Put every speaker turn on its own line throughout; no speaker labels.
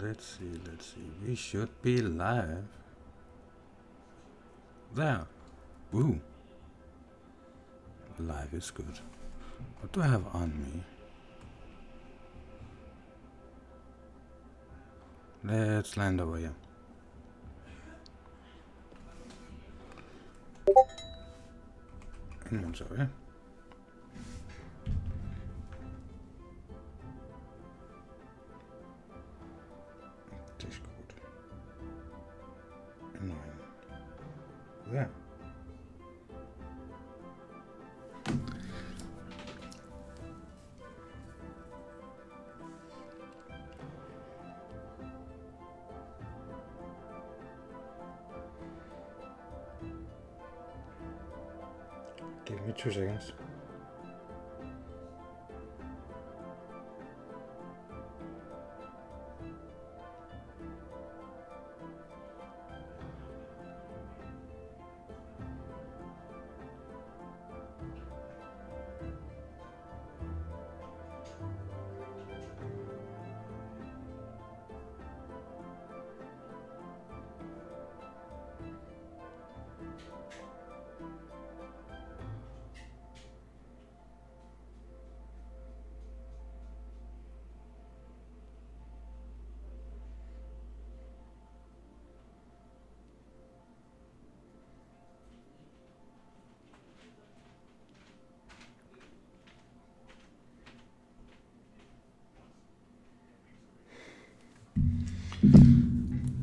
Let's see. We should be live. There. Ooh. Live is good. What do I have on me? Let's land over here. Inventory. Discord. Annoying. There. Give me 2 seconds.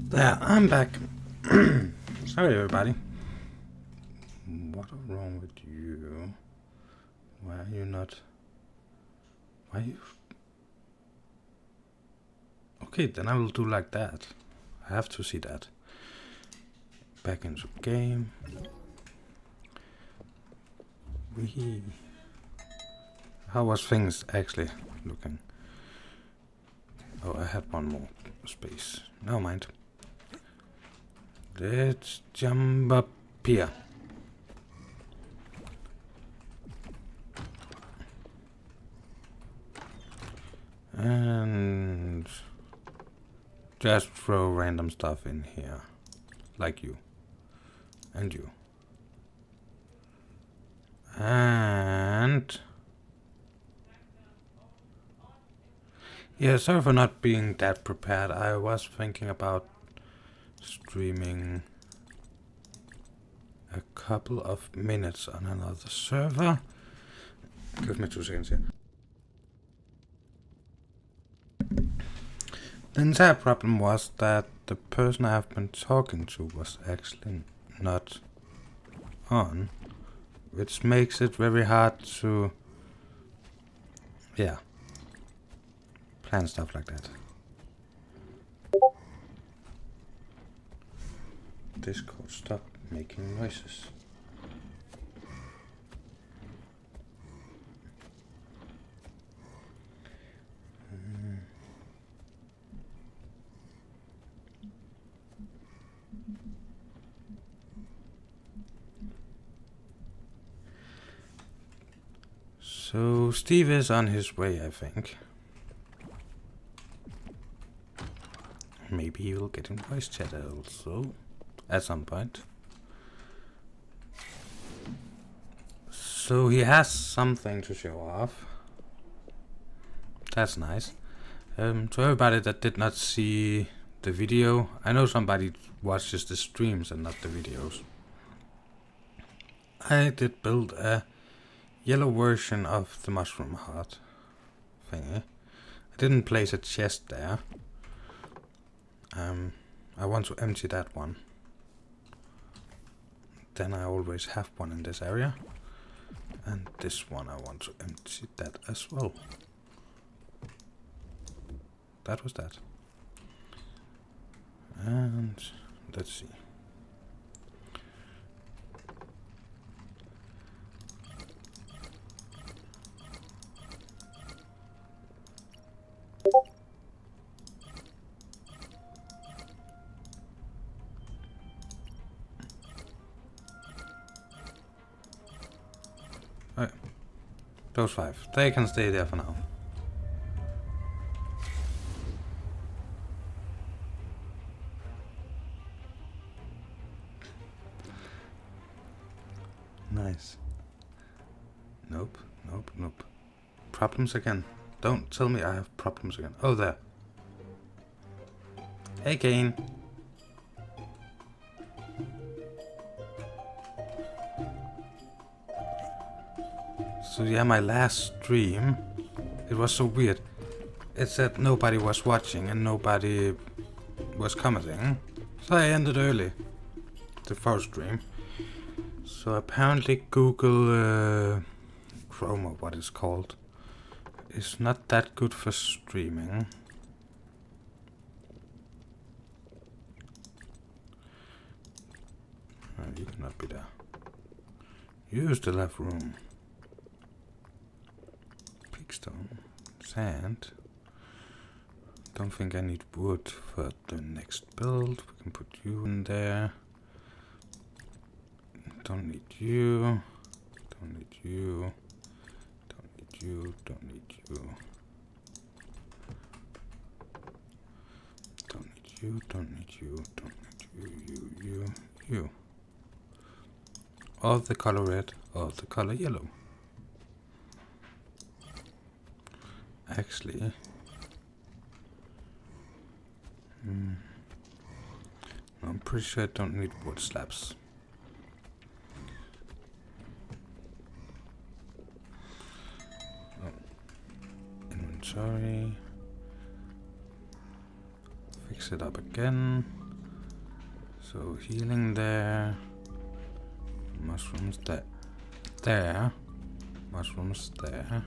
There, I'm back. Sorry, everybody. What is wrong with you? Why are you not? Why you? Okay, then I will do like that. I have to see that. Back into game. How was things actually looking? Oh, I had one more space. Never mind. Let's jump up here. And just throw random stuff in here. Like you. And you. And yeah, sorry for not being that prepared. I was thinking about streaming a couple of minutes on another server. Give me 2 seconds here. The entire problem was that the person I've been talking to was actually not on, which makes it very hard to, yeah, plan stuff like that. Discord, stop making noises. So Steve is on his way, I think. Maybe he will get in voice chat also at some point. So he has something to show off. That's nice. To everybody that did not see the video, I know somebody watches the streams and not the videos. I did build a yellow version of the mushroom heart thingy. I didn't place a chest there. I want to empty that one. Then I always have one in this area. And this one I want to empty that as well. That was that. And let's see. Those 5. They can stay there for now. Nice. Nope, nope, nope. Problems again. Don't tell me I have problems again. Oh, there. Hey, Kane. So yeah, my last stream, it was so weird. It said nobody was watching and nobody was commenting. So I ended early, the first stream. So apparently Google Chrome, or what it's called, is not that good for streaming. You cannot be there. You still have room. Stone, sand. Don't think I need wood for the next build. We can put you in there. Don't need you. Don't need you. Don't need you. Don't need you. Don't need you. Don't need you. Don't need you. You. All the color red. All the color yellow. Actually, I'm pretty sure I don't need wood slabs. Oh. Inventory. Fix it up again. So healing there. Mushrooms there. There. Mushrooms there.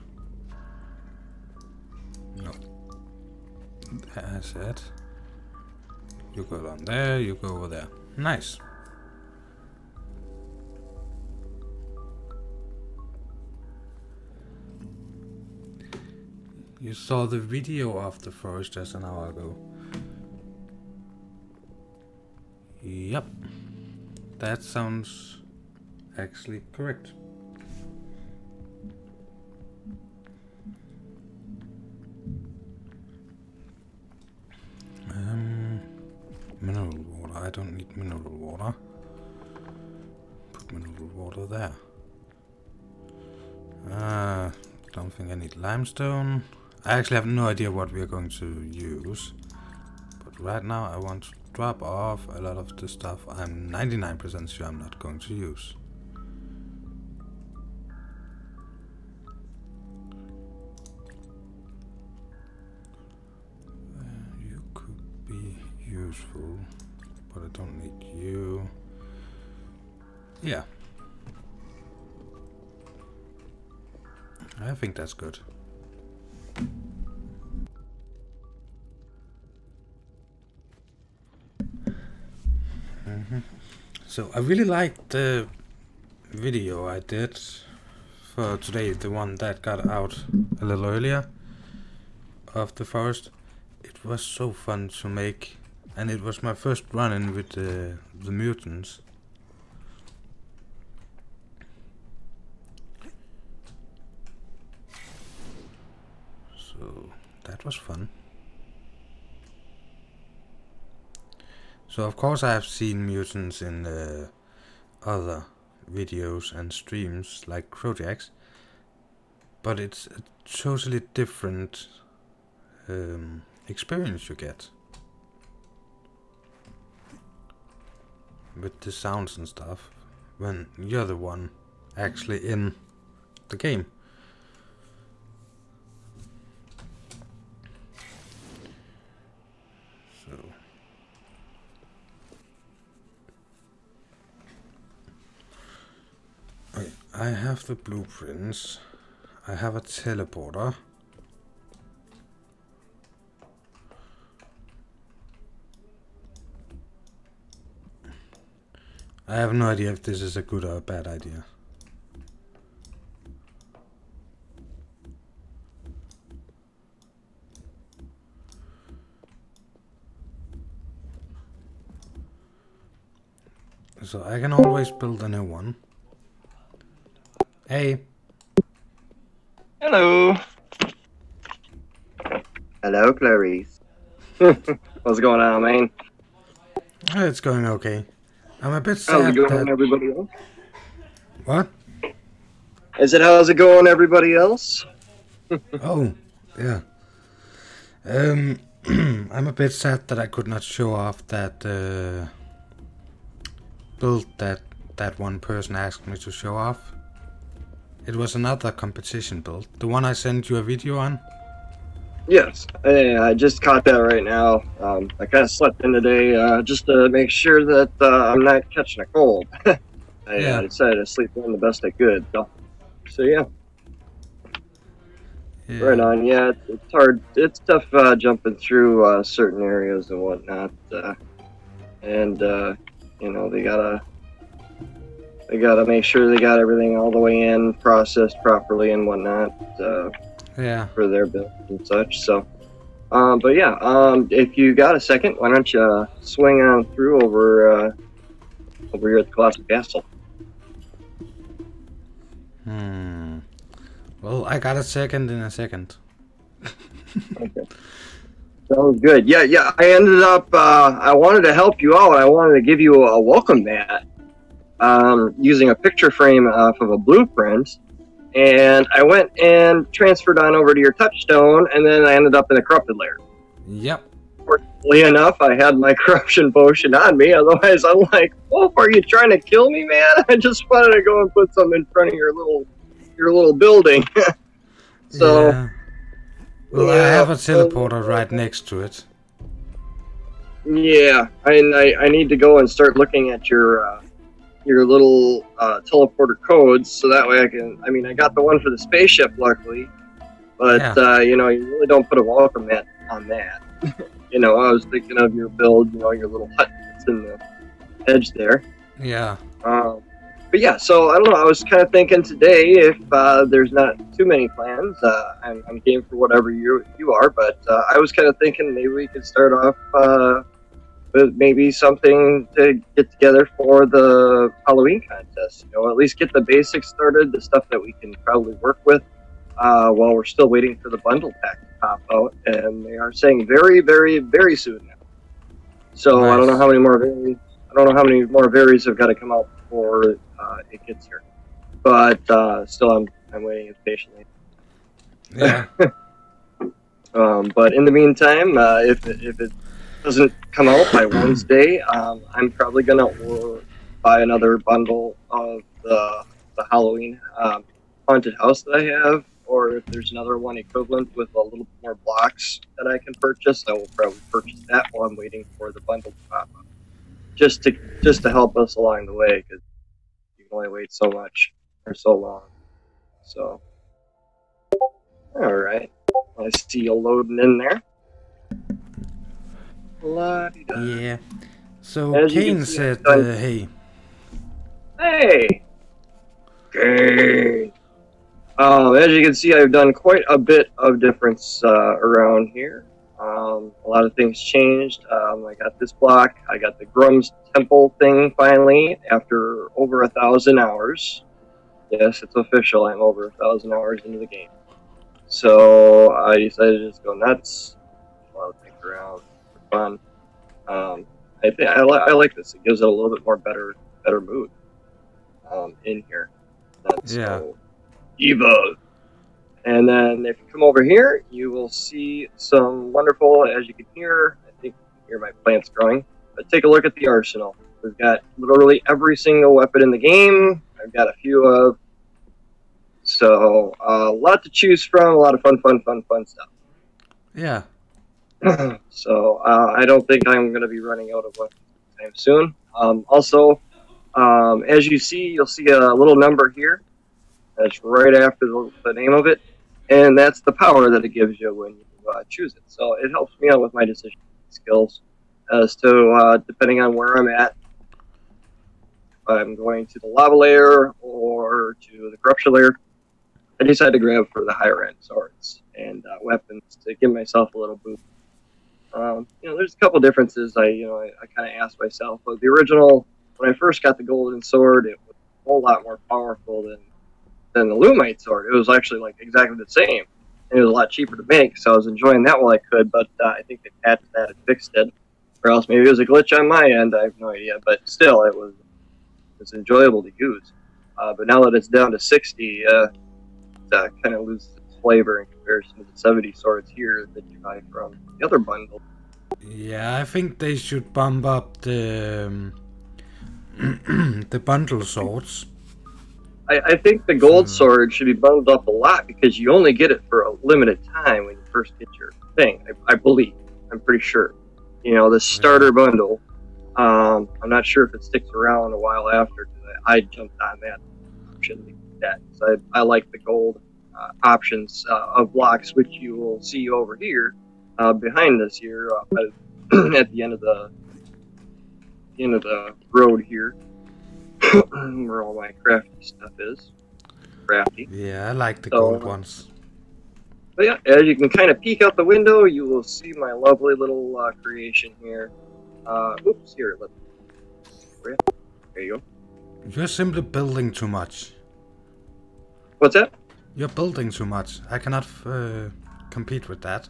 No. That's it. You go down there, you go over there. Nice. You saw the video of the forest just an hour ago. Yep. That sounds actually correct. Mineral water. I don't need mineral water. Put mineral water there. Don't think I need limestone. I actually have no idea what we are going to use. But right now I want to drop off a lot of the stuff I'm 99% sure I'm not going to use. You could be useful, but I don't need you. Yeah. I think that's good. So I really liked the video I did for today, the one that got out a little earlier of the forest. It was so fun to make, and it was my first run-in with the mutants. So that was fun. So of course I have seen mutants in other videos and streams like Creativerse, but it's a totally different experience you get with the sounds and stuff when you're the one actually in the game. So I have the blueprints. I have a teleporter. I have no idea if this is a good or a bad idea. So I can always build a new one. Hey.
Hello.
Hello, Clarice.
What's going on, man?
It's going okay. I'm a bit
How's
sad
it going,
that...
everybody else?
What?
Is it how's it going, everybody else?
Oh, yeah. I'm a bit sad that I could not show off that build that one person asked me to show off. It was another competition build, the one I sent you a video on.
Yes, I just caught that right now. I kind of slept in today just to make sure that I'm not catching a cold. I decided to sleep in the best I could. So yeah. Right on. Yeah, it's hard. It's tough jumping through certain areas and whatnot. And you know, they gotta make sure they got everything all the way in, processed properly and whatnot. For their build and such. So, but yeah, if you got a second, why don't you swing on through over here at the Colossal Castle?
Well, I got a second in a second.
Okay. Sounds good. Yeah. I ended up. I wanted to help you out. I wanted to give you a welcome mat, using a picture frame off of a blueprint. And I went and transferred on over to your touchstone, and then I ended up in the corrupted layer.
Yep.
Fortunately enough, I had my corruption potion on me. Otherwise, I'm like, "Oh, are you trying to kill me, man?" I just wanted to go and put some in front of your little building. So,
yeah. Well, I have a teleporter right next to it.
Yeah, I need to go and start looking at your little teleporter codes, so that way I can. I mean, I got the one for the spaceship, luckily, but you know, you really don't put a welcome mat on that. You know, I was thinking of your build, you know, your little hut that's in the edge there.
Yeah.
But yeah, so I don't know. I was kind of thinking today, if there's not too many plans, I'm game for whatever you are. But I was kind of thinking maybe we could start off with maybe something to get together for the Halloween contest. You know, at least get the basics started, the stuff that we can probably work with while we're still waiting for the bundle pack to pop out, and they are saying very, very, very soon now. So nice. I don't know how many more varies have got to come out before it gets here, but still I'm waiting patiently.
Yeah.
But in the meantime, if it doesn't come out by Wednesday, I'm probably gonna buy another bundle of the Halloween haunted house that I have, or if there's another one equivalent with a little more blocks that I can purchase, I will probably purchase that while I'm waiting for the bundle to pop up, just to help us along the way, because you can only wait so much or so long. So, all right, I see you loading in there. La-di-da.
Yeah. So Kane said, "Hey."
Hey. Kane. As you can see, I've done quite a bit of difference around here. A lot of things changed. I got this block. I got the Grum's Temple thing finally after over 1,000 hours. Yes, it's official. I'm over 1,000 hours into the game. So I decided to just go nuts. A lot of things around for fun. I think I like this. It gives it a little bit more better mood in here. That's so evil. And then if you come over here, you will see some wonderful, as you can hear, I think you can hear my plants growing, but take a look at the arsenal. We've got literally every single weapon in the game. I've got a few of. So a lot to choose from, a lot of fun stuff.
Yeah.
So I don't think I'm going to be running out of weapons anytime soon. Also, as you see, you'll see a little number here. That's right after the name of it, and that's the power that it gives you when you choose it. So it helps me out with my decision skills as to, depending on where I'm at, if I'm going to the lava layer or to the corruption layer, I decide to grab for the higher end swords and weapons to give myself a little boost. You know, there's a couple differences. I kind of asked myself. But the original, when I first got the golden sword, it was a whole lot more powerful than the Lumite sword. It was actually like exactly the same, and it was a lot cheaper to make. So I was enjoying that while I could. But I think they patched that and fixed it, or else maybe it was a glitch on my end. I have no idea. But still, it was enjoyable to use. but now that it's down to 60, it kind of loses its flavor in comparison to the 70 swords here that you buy from the other bundle.
Yeah, I think they should bump up the the bundle swords.
I think the gold sword should be bundled up a lot because you only get it for a limited time when you first get your thing. I believe. I'm pretty sure. You know, the starter bundle. I'm not sure if it sticks around a while after. I jumped on that option to get that. So I like the gold options of blocks, which you will see over here behind us here at the end of the road here. Where all my crafty stuff is. Crafty.
Yeah, I like the gold ones.
But yeah, as you can kind of peek out the window, you will see my lovely little creation here. Oops, here, there you go.
You're simply building too much.
What's that?
You're building too much. I cannot compete with that.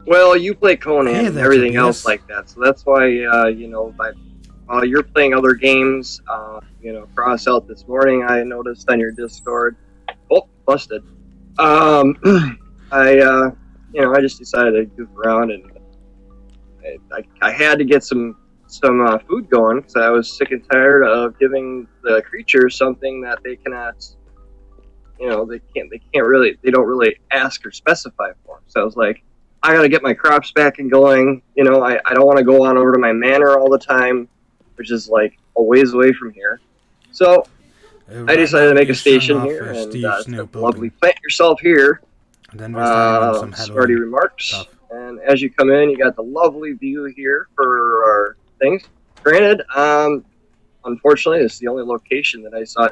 Well, you play Conan and everything
Tobias.
else like that, so that's why, you know, while you're playing other games, you know, cross out this morning, I noticed on your Discord. Oh, busted. You know, I just decided to goof around, and I had to get some food going because I was sick and tired of giving the creatures something that they cannot, you know, they don't really ask or specify for. So I was like, I got to get my crops back and going. You know, I don't want to go on over to my manor all the time, which is like a ways away from here. So I decided to make a station here, and lovely plant yourself here.
And then we're starting on some
Smarty remarks. Stuff. And as you come in, you got the lovely view here for our things. Granted, unfortunately, it's the only location that I saw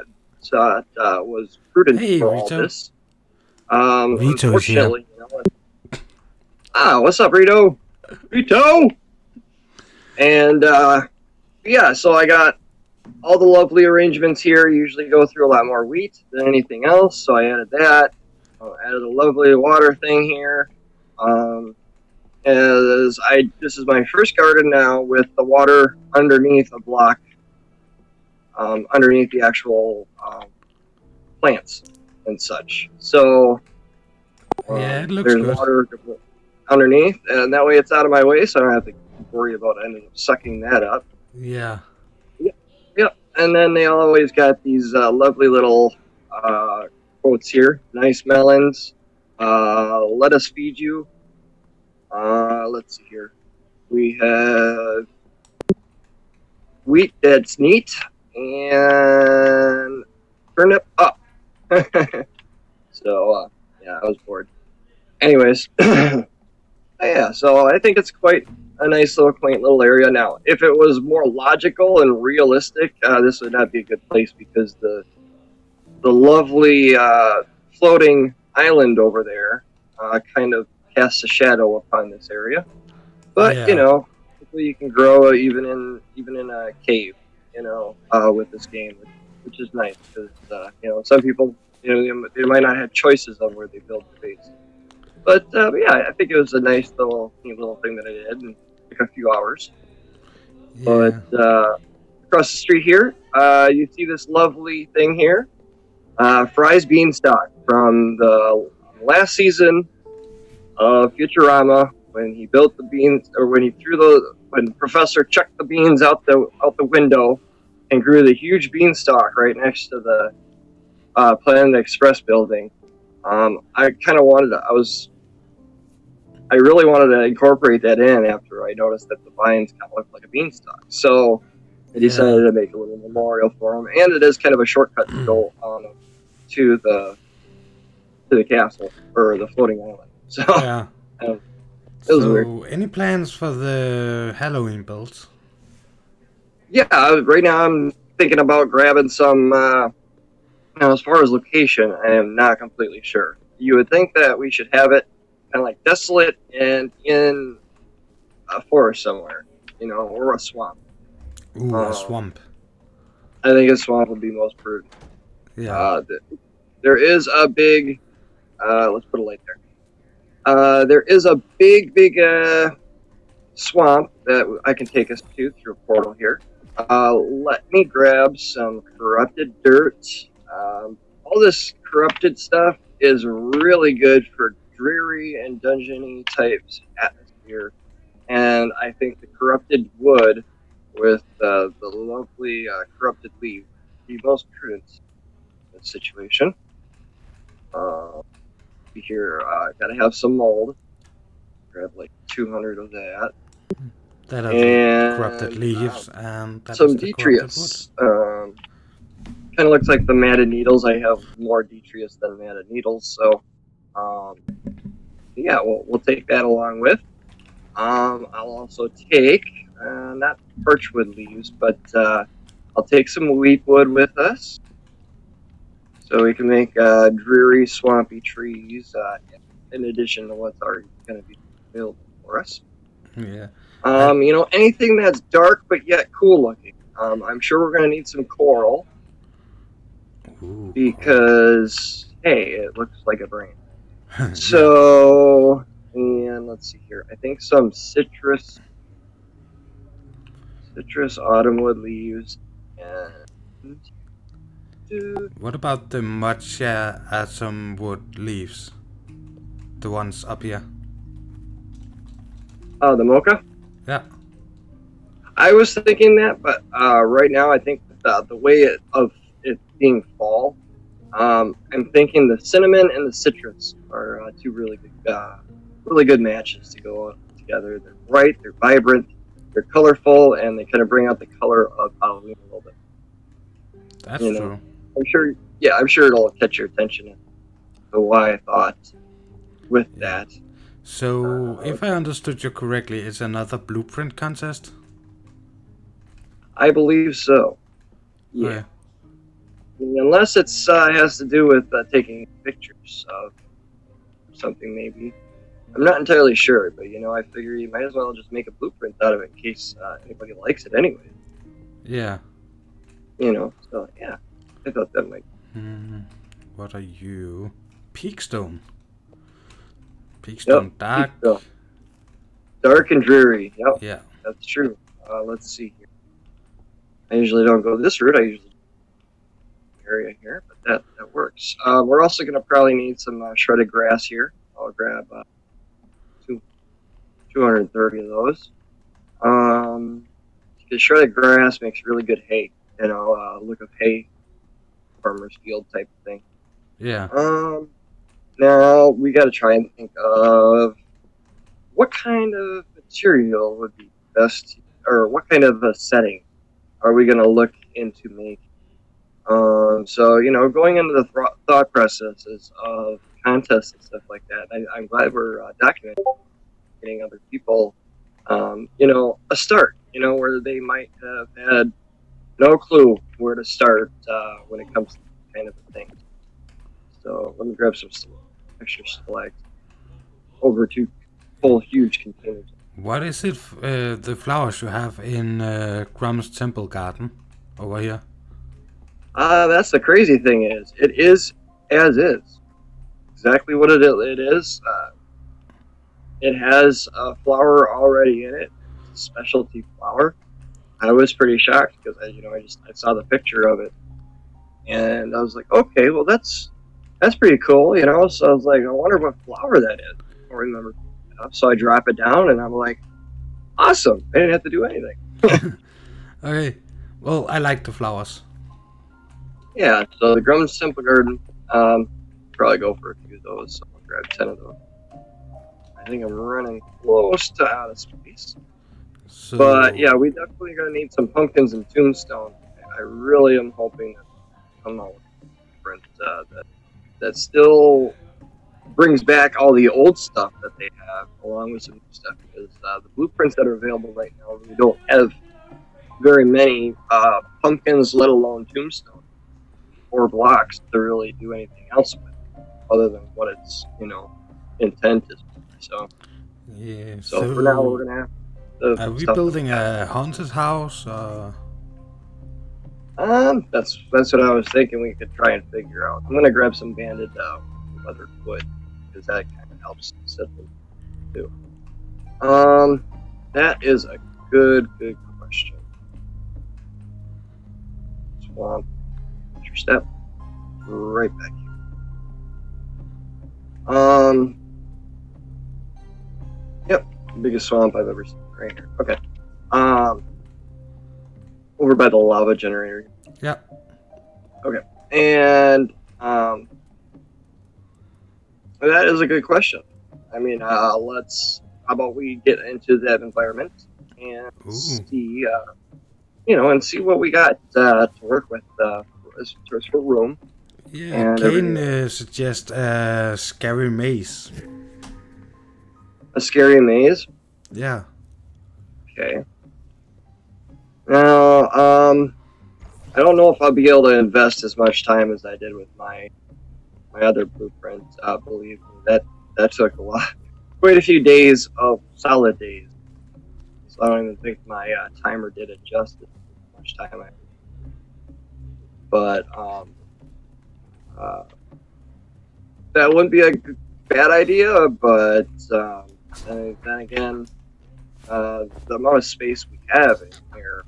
was prudent for all this. Unfortunately, you know what? What's up, Rito? Rito! And yeah, so I got all the lovely arrangements here. Usually go through a lot more wheat than anything else, so I added that. Added a lovely water thing here. This is my first garden now with the water underneath a block, underneath the actual plants and such. So
yeah, it looks
there's
good.
Water underneath, and that way it's out of my way, so I don't have to worry about ending up sucking that up.
Yeah.
Yep. And then they always got these lovely little quotes here. Nice melons. Let us feed you. Let's see here. We have wheat that's neat and turnip up. So yeah, I was bored. Anyways, yeah. So I think it's quite a nice little quaint little area. Now, if it was more logical and realistic, this would not be a good place because the lovely floating island over there kind of casts a shadow upon this area. But
yeah.
You know, hopefully you can grow even in a cave, you know, with this game, which is nice because you know, some people, you know, they might not have choices on where they build their base. But yeah, I think it was a nice neat little thing that I did in like a few hours. Yeah. But across the street here, you see this lovely thing here, Fry's Beanstalk from the last season of Futurama, when he built the beans, or when Professor chucked the beans out the window and grew the huge beanstalk right next to the Planet Express building. I really wanted to incorporate that in after I noticed that the vines kind of looked like a beanstalk. So I decided to make a little memorial for him, and it is kind of a shortcut to go to the castle or the floating island. So
yeah,
it was weird.
Any plans for the Halloween builds?
Yeah, right now I'm thinking about grabbing some. Now, as far as location, I am not completely sure. You would think that we should have it kind of like desolate and in a forest somewhere, you know, or a swamp.
Ooh, a swamp.
I think a swamp would be most prudent.
Yeah.
There is a big. Let's put a light there. There is a big swamp that I can take us to through a portal here. Let me grab some corrupted dirt. All this corrupted stuff is really good for dreary and dungeony types atmosphere, and I think the corrupted wood with the lovely corrupted leaf would be most prudent in this situation. Here, gotta have some mold. Grab like 200 of that.
That are the corrupted leaves, and that
some
is the corrupted
detritus. Kind of looks like the matted needles. I have more detritus than matted needles, so yeah, we'll take that along with. I'll also take not birchwood leaves, but I'll take some wheat wood with us, so we can make dreary, swampy trees in addition to what's already going to be available for us.
Yeah.
You know, anything that's dark but yet cool looking. I'm sure we're going to need some coral.
Ooh,
because, hey, it looks like a brain. So, and let's see here. I think some citrus autumnwood leaves. And
what about the matcha some wood leaves? The ones up here.
Oh, the mocha?
Yeah.
I was thinking that, but right now I think the way of it being fall, I'm thinking the cinnamon and the citrus are two really good matches to go together. They're bright, they're vibrant, they're colorful, and they kind of bring out the color of Halloween a little bit.
That's true.
I'm sure it'll catch your attention. So why I thought with that.
So, if I understood you correctly, it's another blueprint contest?
I believe so. Yeah.
Okay.
Unless it has to do with taking pictures of something, maybe. I'm not entirely sure, but you know, I figure you might as well just make a blueprint out of it in case anybody likes it anyway.
Yeah.
You know, so yeah, I thought that might.
What are you? Peakstone. Peakstone, dark.
Peakstone. Dark and dreary. Yep.
Yeah.
That's true. Let's see here. I usually don't go this route. I usually area here, but that works. We're also going to probably need some shredded grass here. I'll grab 230 of those. Because shredded grass makes really good hay. You know, look of hay, farmer's field type of thing.
Yeah.
Now we got to try and think of what kind of material would be best, or what kind of a setting are we going to look into making. So, you know, going into the thought processes of contests and stuff like that, I'm glad we're documenting, getting other people, you know, a start, you know, where they might have had no clue where to start when it comes to this kind of a thing. So let me grab some extra stalactites over 2 full huge containers.
What is it, the flowers you have in Grum's temple garden over here?
That's the crazy thing is, it is as is. Exactly what it is. It has a flower already in it. It's a specialty flower. I was pretty shocked because I saw the picture of it, and I was like, okay, well that's pretty cool, you know. So I was like, I wonder what flower that is. I don't remember. So I drop it down, and I'm like, awesome! I didn't have to do anything.
Okay. Well, I like the flowers.
Yeah, so the Grum's Simple Garden, probably go for a few of those, so I'll grab 10 of those. I think I'm running close to out of space.
So,
But yeah, we definitely gonna need some pumpkins and tombstone. I really am hoping that come out with a print that still brings back all the old stuff that they have, along with some new stuff, because the blueprints that are available right now really don't have very many pumpkins, let alone tombstone or blocks to really do anything else with, other than what its intent is. So
yeah.
So for now, we're gonna have.
Are we building a haunted house?
That's what I was thinking we could try and figure out. I'm gonna grab some banded weathered wood because that kind of helps set them too. That is a good question. swamp. Your step. Right back here. Yep, biggest swamp I've ever seen right here. Okay. Over by the lava generator.
Yeah.
Okay. And that is a good question. I mean, how about we get into that environment and see, and see what we got to work with as for room.
Yeah, Kane suggests a scary maze.
A scary maze?
Yeah.
Okay. Now, I don't know if I'll be able to invest as much time as I did with my other blueprint. Believe me, that took quite a few days of solid days. So I don't even think my timer did it justice. How much time I. But that wouldn't be a bad idea. But then again, the amount of space we have in here,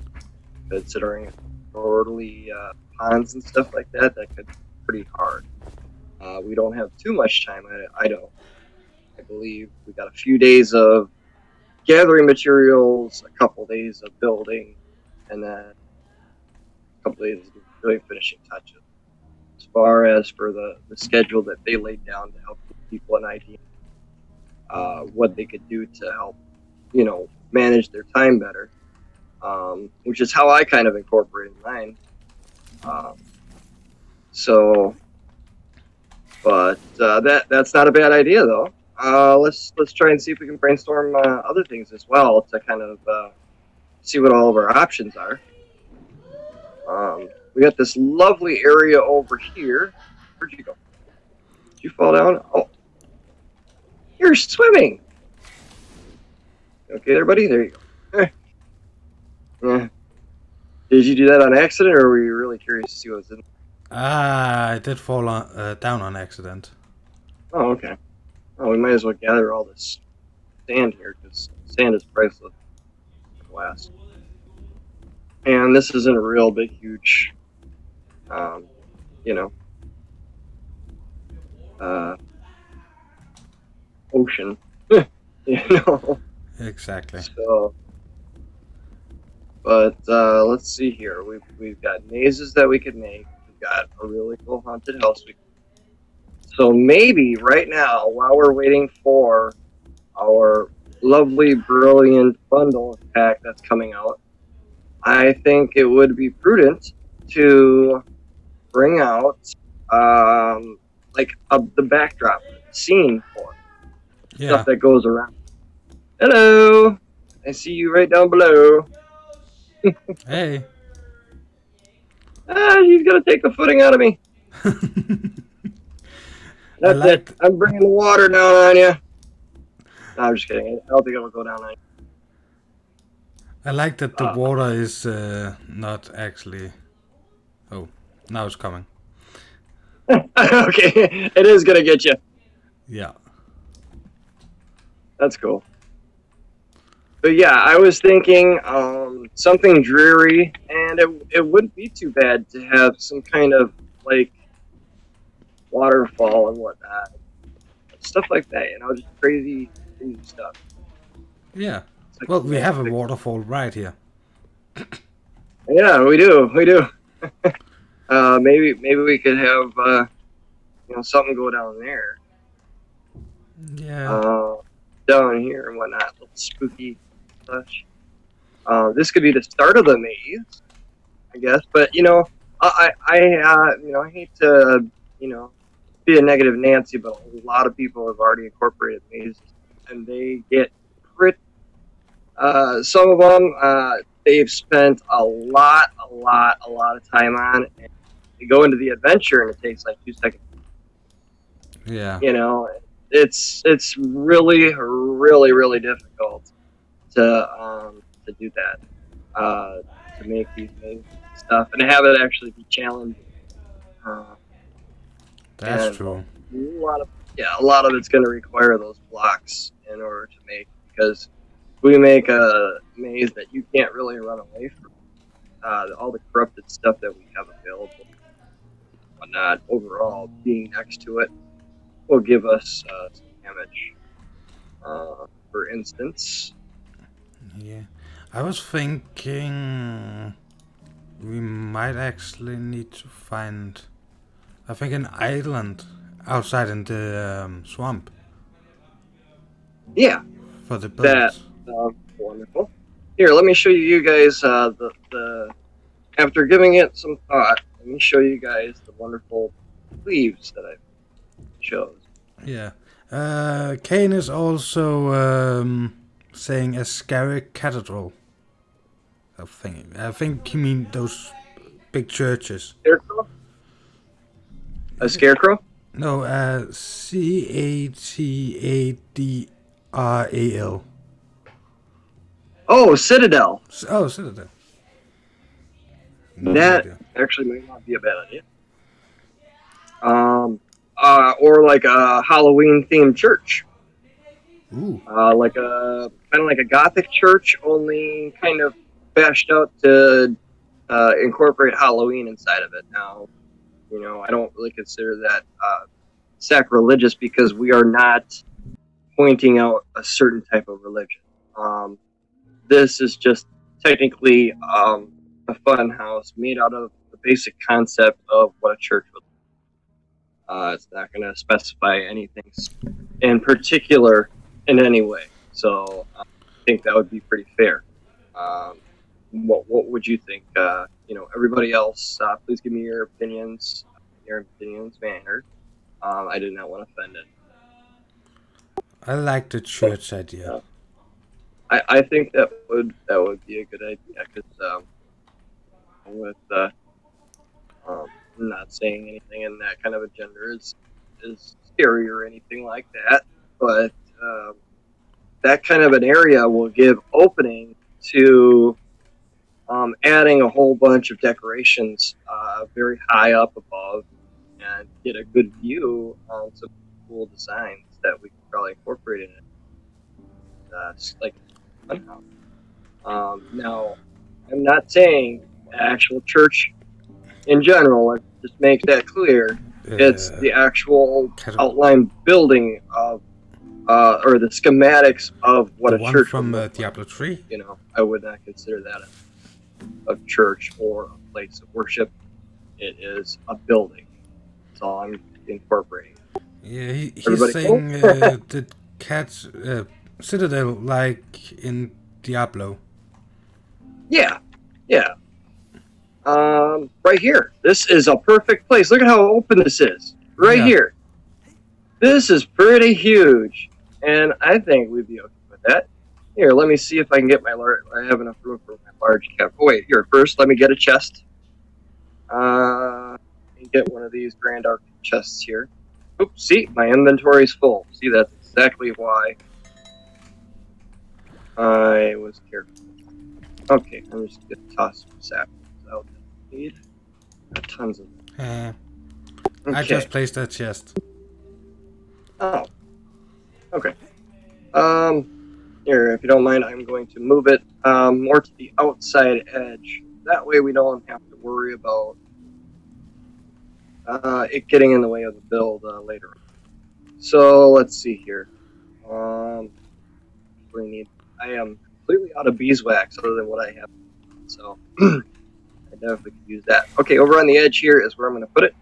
considering orderly ponds and stuff like that, that could be pretty hard. We don't have too much time. I believe we got a few days of gathering materials, a couple days of building, and then a couple days of doing finishing touches. As far as for the schedule that they laid down to help give people an idea what they could do to help, manage their time better, which is how I kind of incorporated mine. But that's not a bad idea though. Let's try and see if we can brainstorm other things as well to kind of see what all of our options are. We got this lovely area over here. Where'd you go? Did you fall down? Oh, you're swimming. Okay, there, buddy. There you go. Yeah. Did you do that on accident, or were you really curious to see what was in?
I did fall down on accident.
Oh, okay. Oh, we might as well gather all this sand here, because sand is priceless. Glass. And this isn't a real big, huge, ocean.
Exactly.
So, but let's see here. We've got mazes that we could make. We've got a really cool haunted house. So maybe right now, while we're waiting for our lovely, brilliant bundle pack that's coming out, I think it would be prudent to bring out the backdrop scene for stuff that goes around. Hello, I see you right down below.
Hey.
He's gonna take the footing out of me. That's it. I'm bringing the water down on you. No, I'm just kidding. I don't think it'll go down on you.
I like that the water is not actually... Oh, now it's coming.
Okay, it is gonna get you.
Yeah.
That's cool. But yeah, I was thinking something dreary, and it wouldn't be too bad to have some kind of waterfall and whatnot, stuff like that. Just crazy stuff.
Yeah. Well, we have a waterfall right here.
Yeah, we do. Maybe we could have something go down there.
Yeah.
Down here and whatnot, little spooky such. This could be the start of the maze, I guess. But I hate to be a negative Nancy, but a lot of people have already incorporated mazes, and they get pretty. Some of them they've spent a lot of time on, and they go into the adventure, and it takes like 2 seconds.
Yeah.
It's really difficult to do that, to make these mazes and stuff, and have it actually be challenging.
That's true.
A lot of it's going to require those blocks in order to make, because if we make a maze that you can't really run away from, all the corrupted stuff that we have available, whatnot. Overall, being next to it will give us some damage. For instance,
Yeah, I was thinking we might actually need to find, I think, an island outside in the swamp.
Yeah,
For the
that
boats.
wonderful. Here, let me show you guys the. After giving it some thought, let me show you guys the wonderful leaves that I chose.
Yeah. Kane is also saying a scary cathedral. I think he means those big churches.
Scarecrow? A scarecrow?
No, Catadral.
Oh, Citadel.
Oh, Citadel. No
That
idea.
actually might not be a bad idea. Or like a Halloween themed church.
Ooh.
Like a kind of like a Gothic church, only kind of bashed out to incorporate Halloween inside of it. Now, you know, I don't really consider that sacrilegious because we are not pointing out a certain type of religion. This is just technically a fun house made out of the basic concept of what a church would. It's not going to specify anything in particular in any way, so I think that would be pretty fair. What would you think? You know, everybody else, please give me your opinions. Your opinions matter. I did not want to offend it.
I like the church idea.
I think that would be a good idea because not saying anything in that kind of a gender is scary or anything like that, but that kind of an area will give opening to adding a whole bunch of decorations very high up above and get a good view on some cool designs that we could probably incorporate in it. Like a fun house. Now, I'm not saying the actual church in general, let's just make that clear. It's the actual outline building of or the schematics of what
the
a
one
church
from
would look
Diablo
like.
3.
You know, I would not consider that a church or a place of worship. It is a building. That's all I'm incorporating.
Yeah, he's
Everybody
saying
cool?
the cat's citadel like in Diablo.
Yeah, yeah. Right here. This is a perfect place. Look at how open this is. Right here. This is pretty huge. And I think we'd be okay with that. Here, let me see if I can get my large. I have enough room for my large cap. Oh, wait, here. First, let me get a chest. Let me get one of these Grand Arc chests here. Oops, see? My inventory's full. See, that's exactly why I was careful. Okay, I'm just going to toss some saplings out. Need tons of them.
I just placed that chest.
Oh. Okay. Here, if you don't mind, I'm going to move it more to the outside edge. That way we don't have to worry about it getting in the way of the build later on. So, let's see here. I am completely out of beeswax other than what I have. So, I definitely could use that. Okay, over on the edge here is where I'm going to put it.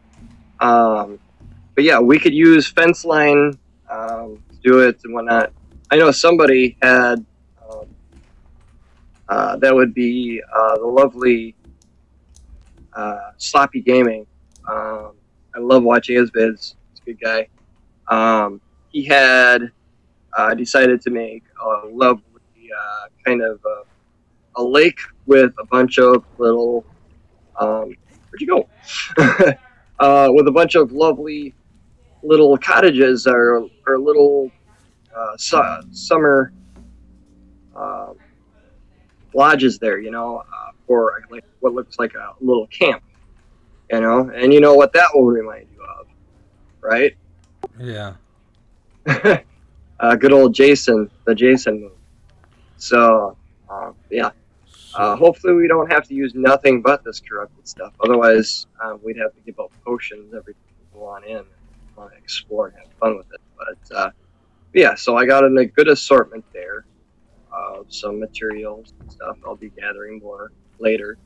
But yeah, we could use fence line to do it and whatnot. I know somebody had, that would be the lovely Sloppy Gaming. I love watching his vids. He's a good guy. He had decided to make a lovely kind of a lake with a bunch of little where'd you go? With a bunch of lovely little cottages or little summer lodges there, you know, for like what looks like a little camp, you know, and you know what that will remind you of, right?
Yeah.
Good old Jason, the Jason move. So, yeah.
So,
Hopefully we don't have to use nothing but this corrupted stuff. Otherwise, we'd have to give out potions every time we go on in and want to explore and have fun with it. But yeah, so I got in a good assortment there of some materials and stuff. I'll be gathering more later.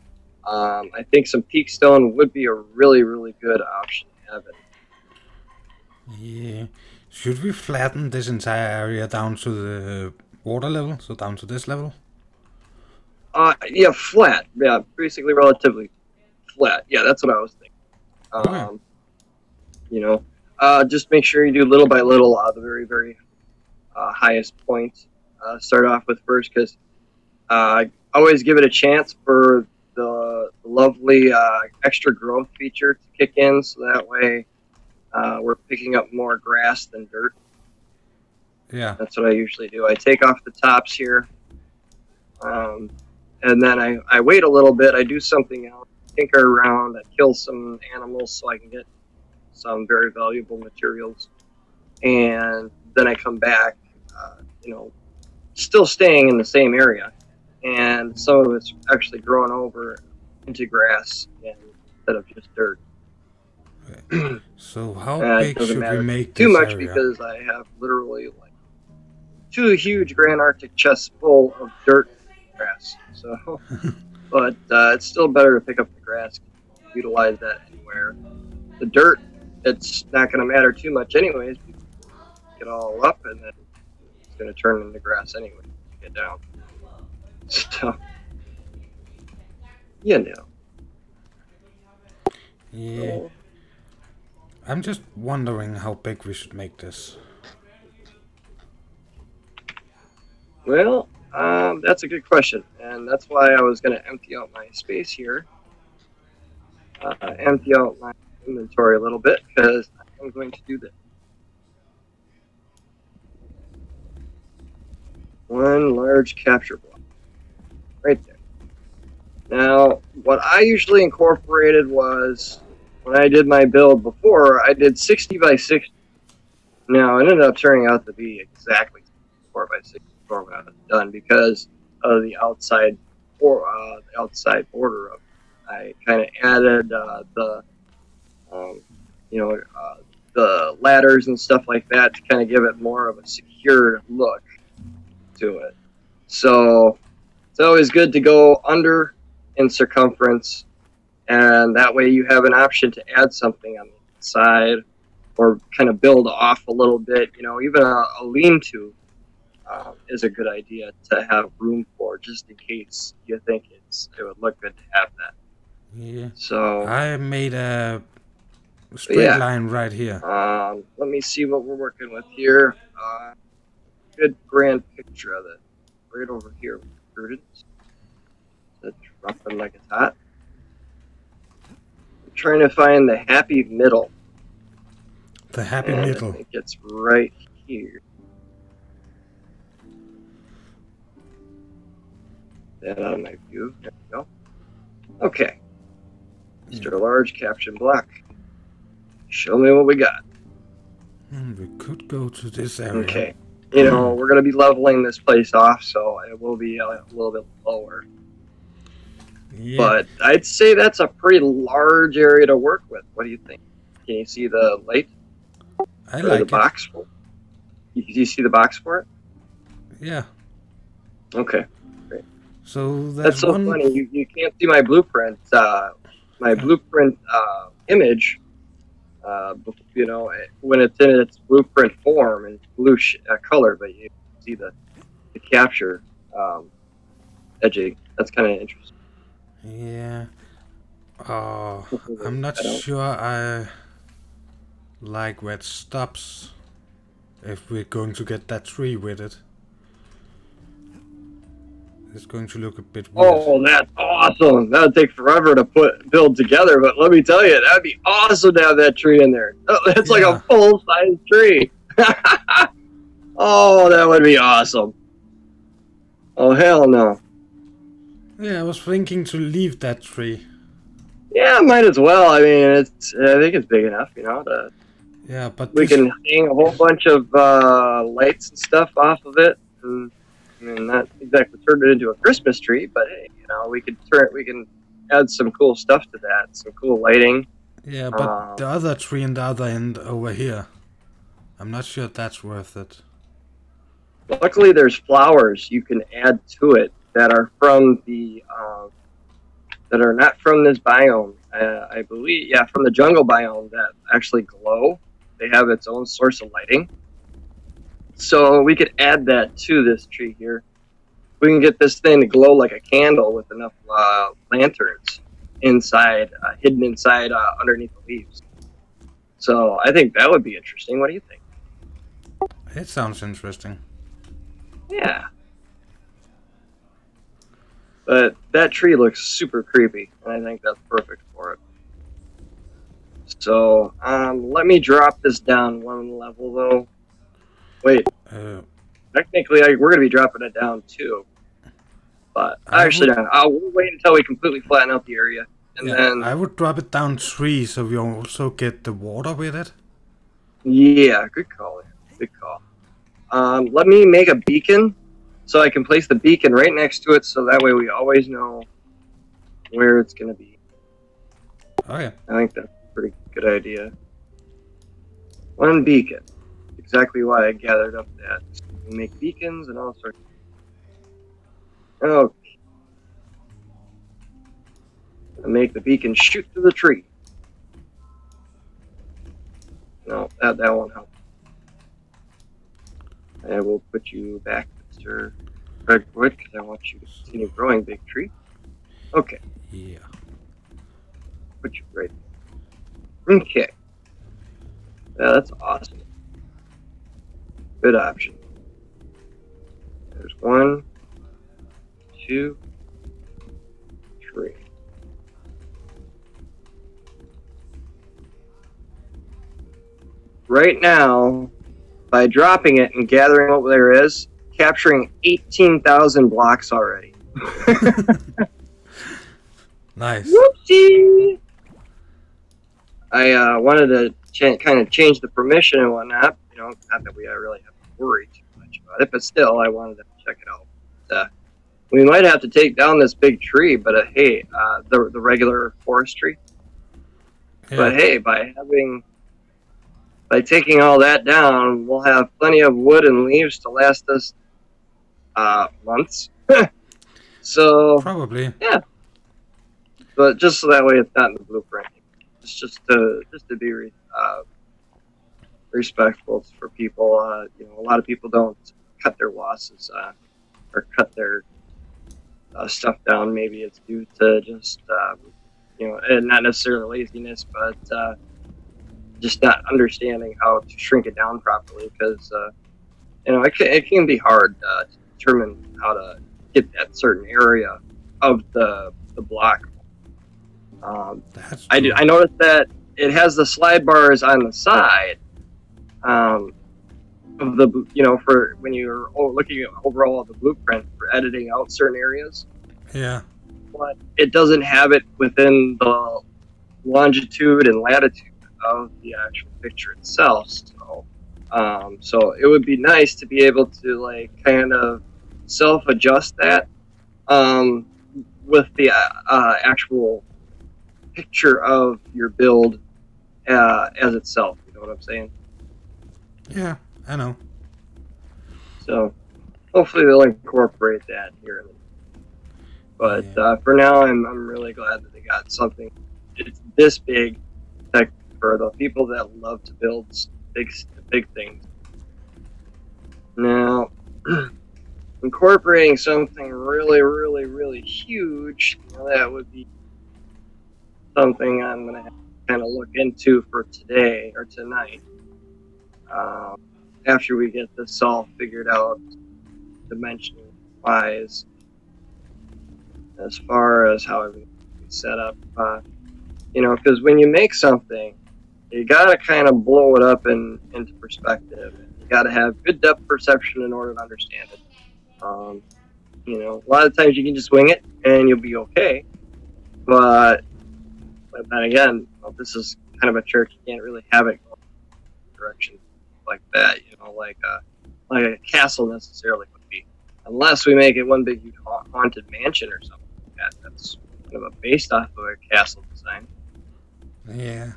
I think some peak stone would be a really, really good option to have it.
yeah. Should we flatten this entire area down to the water level? So down to this level?
Yeah, flat. Yeah, basically relatively flat. Yeah, that's what I was thinking.
Okay.
You know, just make sure you do little by little the very, very highest point. Start off with first, because I always give it a chance for the lovely extra growth feature to kick in, so that way we're picking up more grass than dirt.
Yeah.
That's what I usually do. I take off the tops here, and then I wait a little bit. I do something else, tinker around, I kill some animals so I can get some very valuable materials, and then I come back, you know, still staying in the same area, and some of it's actually growing over into grass instead of just dirt.
So how
It
big
doesn't
should we
matter
make
too
this
much
area?
because I have literally like 2 huge Grand Arctic chests full of dirt grass. So, but it's still better to pick up the grass, utilize that anywhere. The dirt, it's not going to matter too much anyways. Because get all up and then it's going to turn into grass anyway. Get down. So, you know.
Yeah.
So,
I'm just wondering how big we should make this.
well, that's a good question, and that's why I was going to empty out my space here. Empty out my inventory a little bit, because I'm going to do this. One large capture block. Right there. Now, what I usually incorporated was, when I did my build before, I did 60 by 60. Now, it ended up turning out to be exactly 4 by 64 when I was done, because of the outside border of it. I kind of added the ladders and stuff like that to kind of give it more of a secure look to it. So it's always good to go under in circumference, and that way you have an option to add something on the side or kind of build off a little bit. You know, even a lean-to is a good idea to have room for, just in case you think it would look good to have that.
Yeah.
So
I made a straight line right here.
let me see what we're working with here. Good grand picture of it. Right over here with the curtains. That's dropping like it's hot. I'm trying to find the happy middle.
The happy
And
middle.
I think it's right here. That out of my view. There we go. Okay. Mr. Large caption block. Show me what we got.
We could go to this area.
Okay. You know, we're going to be leveling this place off, so it will be a little bit lower.
Yeah.
But I'd say that's a pretty large area to work with. What do you think? Can you see the light?
I
Or
like
the
it.
box for it? Do you see the box for it?
Yeah.
Okay.
So
That's so
one.
funny. You can't see my blueprint. My blueprint image. You know, when it's in its blueprint form and blue color, but you see the capture edging. That's kind of interesting.
Yeah. I'm not sure I like where it stops. If we're going to get that tree with it. It's going to look a bit weird.
Oh, that's awesome! That would take forever to build together, but let me tell you, that'd be awesome to have that tree in there. That's like a full-size tree. Oh, that would be awesome. Oh, hell no.
Yeah, I was thinking to leave that tree.
Yeah, might as well. I mean, I think it's big enough, you know.
Yeah, but
We can hang a whole bunch of lights and stuff off of it. And, I mean, not exactly turn it into a Christmas tree, but hey, you we can add some cool stuff to that, some cool lighting.
Yeah, but the other tree in the other end over here, I'm not sure that's worth it.
Luckily, there's flowers you can add to it that are from the that are not from this biome. I believe, yeah, from the jungle biome that actually glow. They have its own source of lighting. So we could add that to this tree here. We can get this thing to glow like a candle with enough lanterns inside, hidden inside underneath the leaves. So I think that would be interesting. What do you think?
It sounds interesting.
Yeah. But that tree looks super creepy, and I think that's perfect for it. So let me drop this down one level, though. Wait. Technically, we're going to be dropping it down, too. But actually, we'll wait until we completely flatten out the area. And then
I would drop it down 3 so we also get the water with it.
Yeah, good call. Good call. Let me make a beacon so I can place the beacon right next to it so that way we always know where it's going to be.
Oh, yeah.
I think that's a pretty good idea. One beacon. Exactly why I gathered up that. We make beacons and all sorts. Okay. And make the beacon shoot through the tree. No, that won't help. I will put you back, Mr. Redwood, because I want you to continue growing, big tree. Okay.
Yeah.
Put you right there. Okay. Yeah, that's awesome. Good option. There's 1, 2, 3. Right now, by dropping it and gathering what there is, capturing 18,000 blocks already.
Nice.
Whoopsie! I wanted to kind of change the permission and whatnot. You know, not that we really have to worry too much about it, but still, I wanted to check it out. We might have to take down this big tree, but hey, the regular forestry. Yeah. But hey, by taking all that down, we'll have plenty of wood and leaves to last us months. So
probably,
yeah. But just so that way it's not in the blueprint. It's just to be respectful for people. You know, a lot of people don't cut their losses or cut their stuff down. Maybe it's due to just you know, and not necessarily laziness, but just not understanding how to shrink it down properly, because you know, it can be hard to determine how to get that certain area of the block. I noticed that it has the slide bars on the side of the, you know, for when you're looking at overall the blueprint for editing out certain areas.
Yeah.
But it doesn't have it within the longitude and latitude of the actual picture itself. So, so it would be nice to be able to like kind of self-adjust that with the actual picture of your build as itself. You know what I'm saying?
Yeah, I know.
So hopefully they'll incorporate that here. But yeah. For now, I'm really glad that they got something this big for the people that love to build big things. Now, incorporating something really huge, you know, that would be something I'm going to kind of look into for today or tonight. After we get this all figured out, dimension-wise, as far as how everything is set up. You know, because when you make something, you gotta kind of blow it up into perspective. You gotta have good depth perception in order to understand it. You know, a lot of times you can just wing it and you'll be okay. But then again, well, this is kind of a church. You can't really have it going in direction like that. You know, like a castle necessarily would be, unless we make it one big huge haunted mansion or something like at that's kind of based off of a castle design.
Yeah.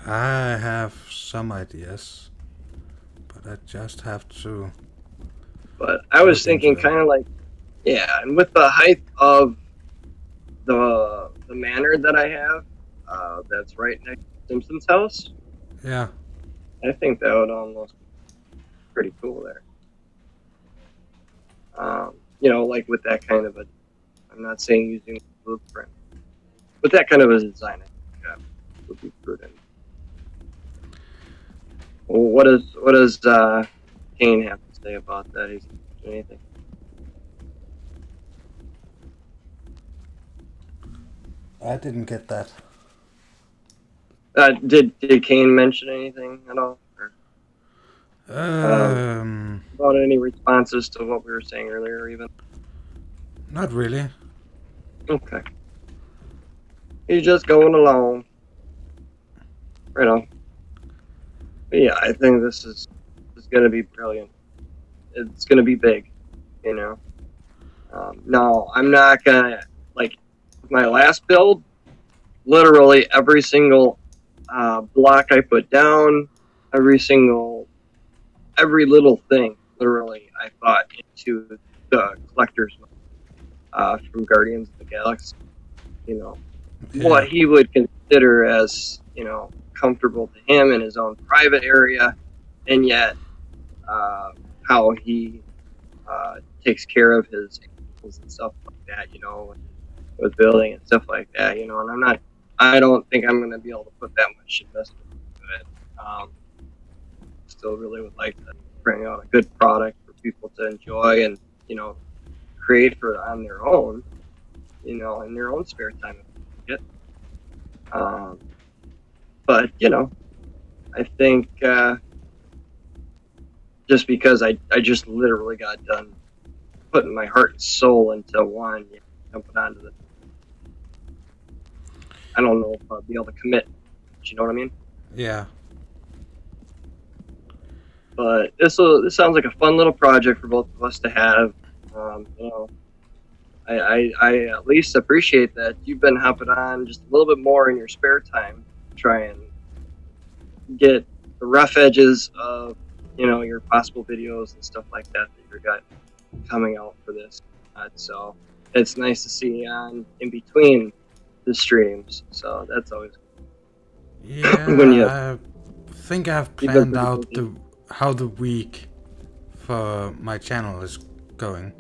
I have some ideas, but I just have to.
But I was thinking
into them.
kind of like, yeah, and with the height of the manor that I have, that's right next to Simpson's house,
Yeah.
I think that would almost be pretty cool there. You know, like with that kind of a, I'm not saying using the blueprint, but that kind of a design, I think, would be prudent. Well, what does Kane have to say about that? He's anything?
I didn't get that.
Did Kane mention anything at all? Or, about any responses to what we were saying earlier, even?
Not really.
Okay. He's just going along. Right on. But yeah, I think this is going to be brilliant. It's going to be big, you know. No, I'm not going to, like, my last build, literally every single block I put down, every little thing, literally, I thought into the collector's from Guardians of the Galaxy. You know, what he would consider as, you know, comfortable to him in his own private area, and yet how he takes care of his animals and stuff like that, you know, with building and stuff like that, you know, and I don't think I'm going to be able to put that much investment into it. Still really would like to bring out a good product for people to enjoy and, you know, create for on their own, you know, in their own spare time. But, you know, I think just because I just literally got done putting my heart and soul into one, you know, jumping onto the, I don't know if I'll be able to commit. You know what I mean?
Yeah.
But this sounds like a fun little project for both of us to have. You know, I at least appreciate that you've been hopping on just a little bit more in your spare time to try and get the rough edges of, you know, your possible videos and stuff like that you've got coming out for this. So it's nice to see on in between the streams. So that's always cool.
Yeah. I think I've planned out how the week for my channel is going.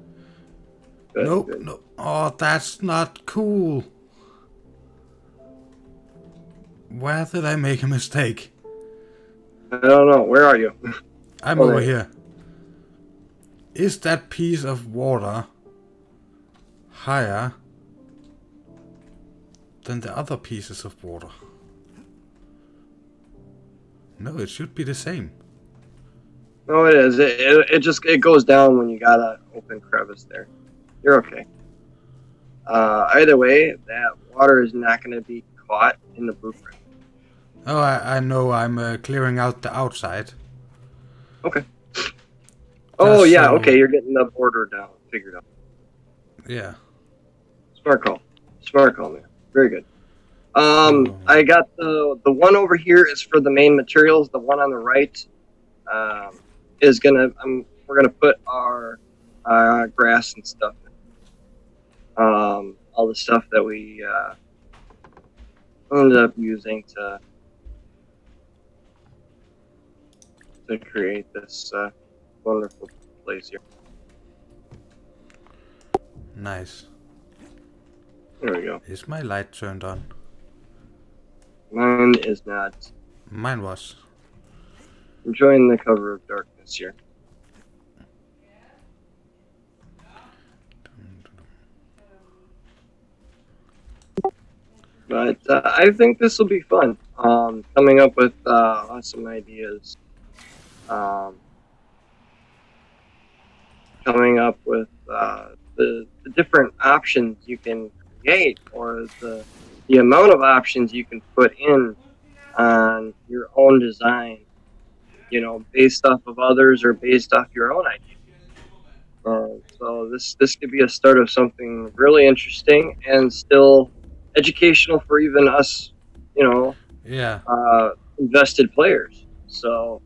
Good,
nope,
good.
no. Oh, that's not cool. Where did I make a mistake?
I don't know. Where are you?
I'm over here. Is that piece of water higher than the other pieces of water? No, it should be the same.
No, it is. It goes down when you got an open crevice there. You're okay. Either way, that water is not going to be caught in the blueprint.
Oh, I know. I'm clearing out the outside.
Okay. Oh, yeah.
So,
okay, you're getting the border down, figured out.
Yeah.
Smart call. Smart call, man. Very good. I got the one over here is for the main materials. The one on the right is gonna. We're gonna put our grass and stuff. All the stuff that we ended up using to create this wonderful place here.
Nice.
There we go.
Is my light turned on?
Mine is not.
Mine was.
Enjoying the cover of darkness here. But I think this will be fun. Coming up with awesome ideas. Coming up with the different options you can create, or the amount of options you can put in on your own design, you know, based off of others or based off your own idea. So this could be a start of something really interesting and still educational for even us, you know,
Yeah.
invested players. So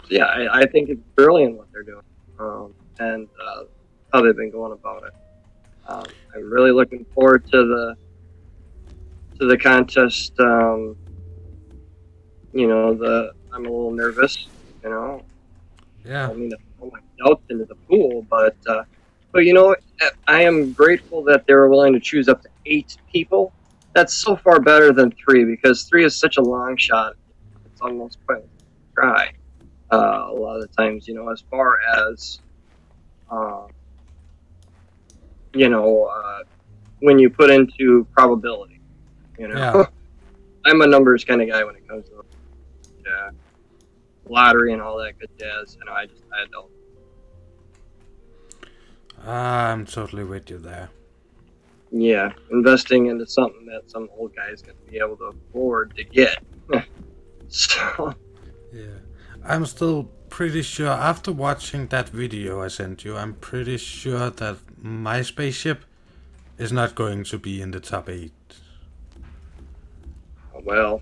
yeah, I think it's brilliant what they're doing, and how they've been going about it. I'm really looking forward to the contest. You know, I'm a little nervous. You know, I
Yeah.
don't mean to throw my doubts into the pool, but you know, I am grateful that they were willing to choose up to 8 people. That's so far better than 3 because 3 is such a long shot. It's almost pointless to try. A lot of the times, you know, as far as you know, when you put into probability, you know,
Yeah.
I'm a numbers kind of guy when it comes to lottery and all that good jazz. You know, I don't.
I'm totally with you there.
Yeah, investing into something that some old guy is going to be able to afford to get. So
Yeah. I'm still pretty sure, after watching that video I sent you, I'm pretty sure that my spaceship is not going to be in the top 8.
well,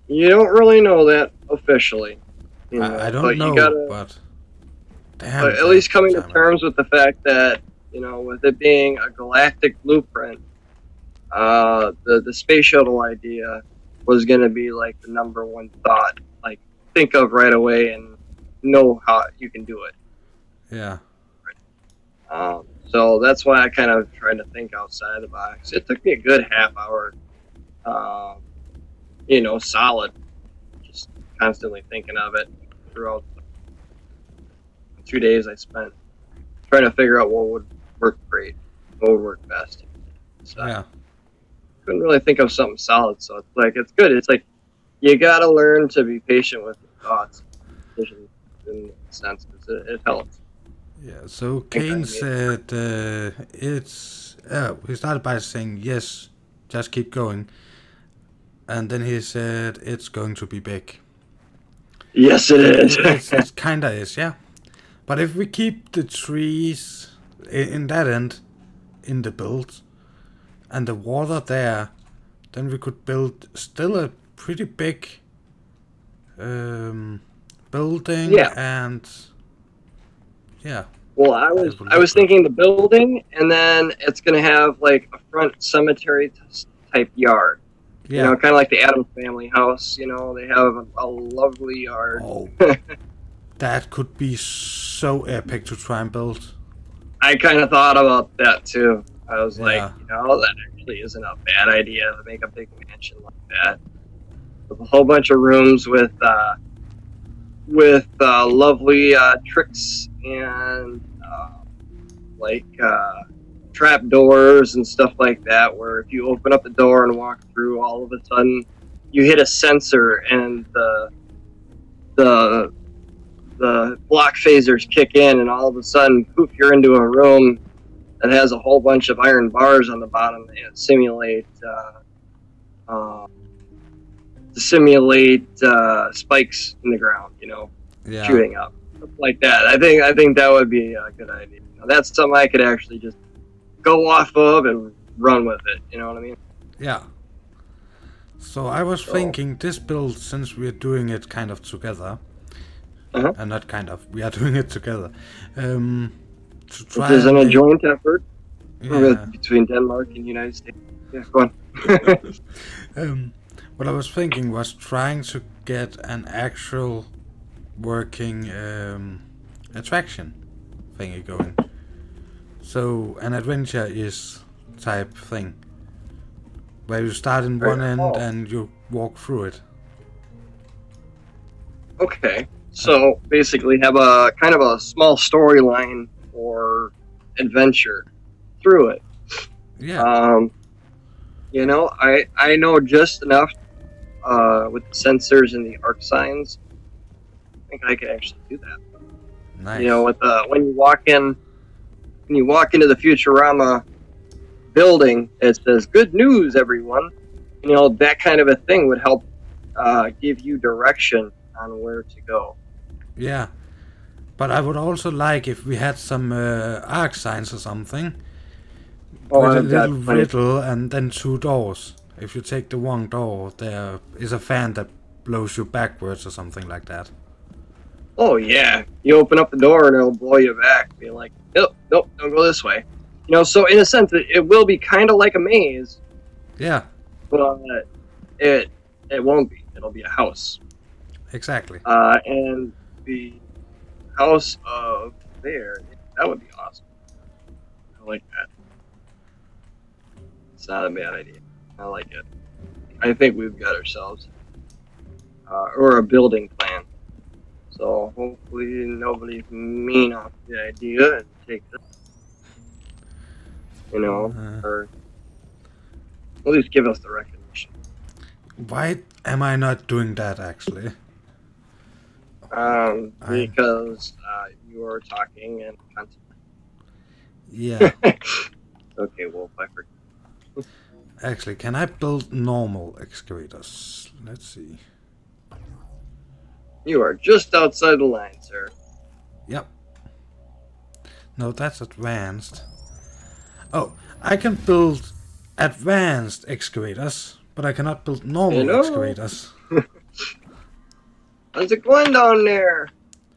you don't really know that officially. You know,
I don't
but
know,
you gotta
but damn.
at least coming to
damn it.
terms with the fact that, you know, with it being a galactic blueprint, the space shuttle idea was going to be like the number one thought, like think of right away and know how you can do it.
Yeah.
So that's why I kind of tried to think outside the box. It took me a good half hour, you know, solid, just constantly thinking of it throughout the 2 days I spent trying to figure out what would work great, what would work best. So
Yeah.
couldn't really think of something solid. So it's like, it's good. It's like you got to learn to be patient with your thoughts, decisions in a sense, because it helps.
Yeah, so Kane said it's... he started by saying, yes, just keep going. And then he said, it's going to be big.
Yes, it is.
It kinda is, yeah. But if we keep the trees in that end, in the build, and the water there, then we could build still a pretty big building.
Yeah.
And yeah.
Well, I was thinking the building, and then it's gonna have like a front cemetery type yard.
Yeah.
You know, kind of like the Addams Family house. You know, they have a lovely yard.
Oh, that could be so epic to try and build.
I kind of thought about that too. I was like,
Yeah.
you know, that actually isn't a bad idea to make a big mansion like that with a whole bunch of rooms with lovely tricks and like trap doors and stuff like that, where if you open up the door and walk through, all of a sudden you hit a sensor and the block phasers kick in, and all of a sudden, poof, you're into a room that has a whole bunch of iron bars on the bottom that simulate spikes in the ground, you know,
Yeah.
shooting up, stuff like that. I think that would be a good idea. Now, that's something I could actually just go off of and run with it. You know what I mean?
Yeah. So I was thinking this build, since we're doing it kind of together, and not kind of, we are doing it together. To try.
This isn't a joint effort
Yeah.
between Denmark and the United States. Yeah, go on.
What I was thinking was trying to get an actual working attraction thingy going. So an adventure is type thing, where you start in one end and you walk through it.
Okay, so basically have a kind of a small storyline or adventure through it.
Yeah.
You know, I know just enough with the sensors and the arc signs. I think I could actually do that.
Nice.
You know, with when you walk into the Futurama building, it says "Good news, everyone." You know, that kind of a thing would help give you direction on where to go.
Yeah. But I would also like if we had some arc signs or something.
Oh,
with a
I've got
little
plenty.
riddle and then 2 doors. If you take the wrong door, there is a fan that blows you backwards or something like that.
Oh yeah, you open up the door and it'll blow you back. Be like, nope, nope, don't go this way. You know, so in a sense, it will be kind of like a maze,
Yeah,
but it won't be. It'll be a house.
exactly.
And the house of there, that would be awesome. I like that. It's not a bad idea. I like it. I think we've got ourselves or a building plan. So hopefully nobody's mean off the idea and takes it. You know, or at least give us the recognition.
Why am I not doing that actually?
Because you are talking and
Yeah.
okay, Wolf, I forget.
Actually, can I build normal excavators? Let's see.
You are just outside the line, sir.
Yep. No, that's advanced. Oh, I can build advanced excavators, but I cannot build normal excavators.
How's it going down there?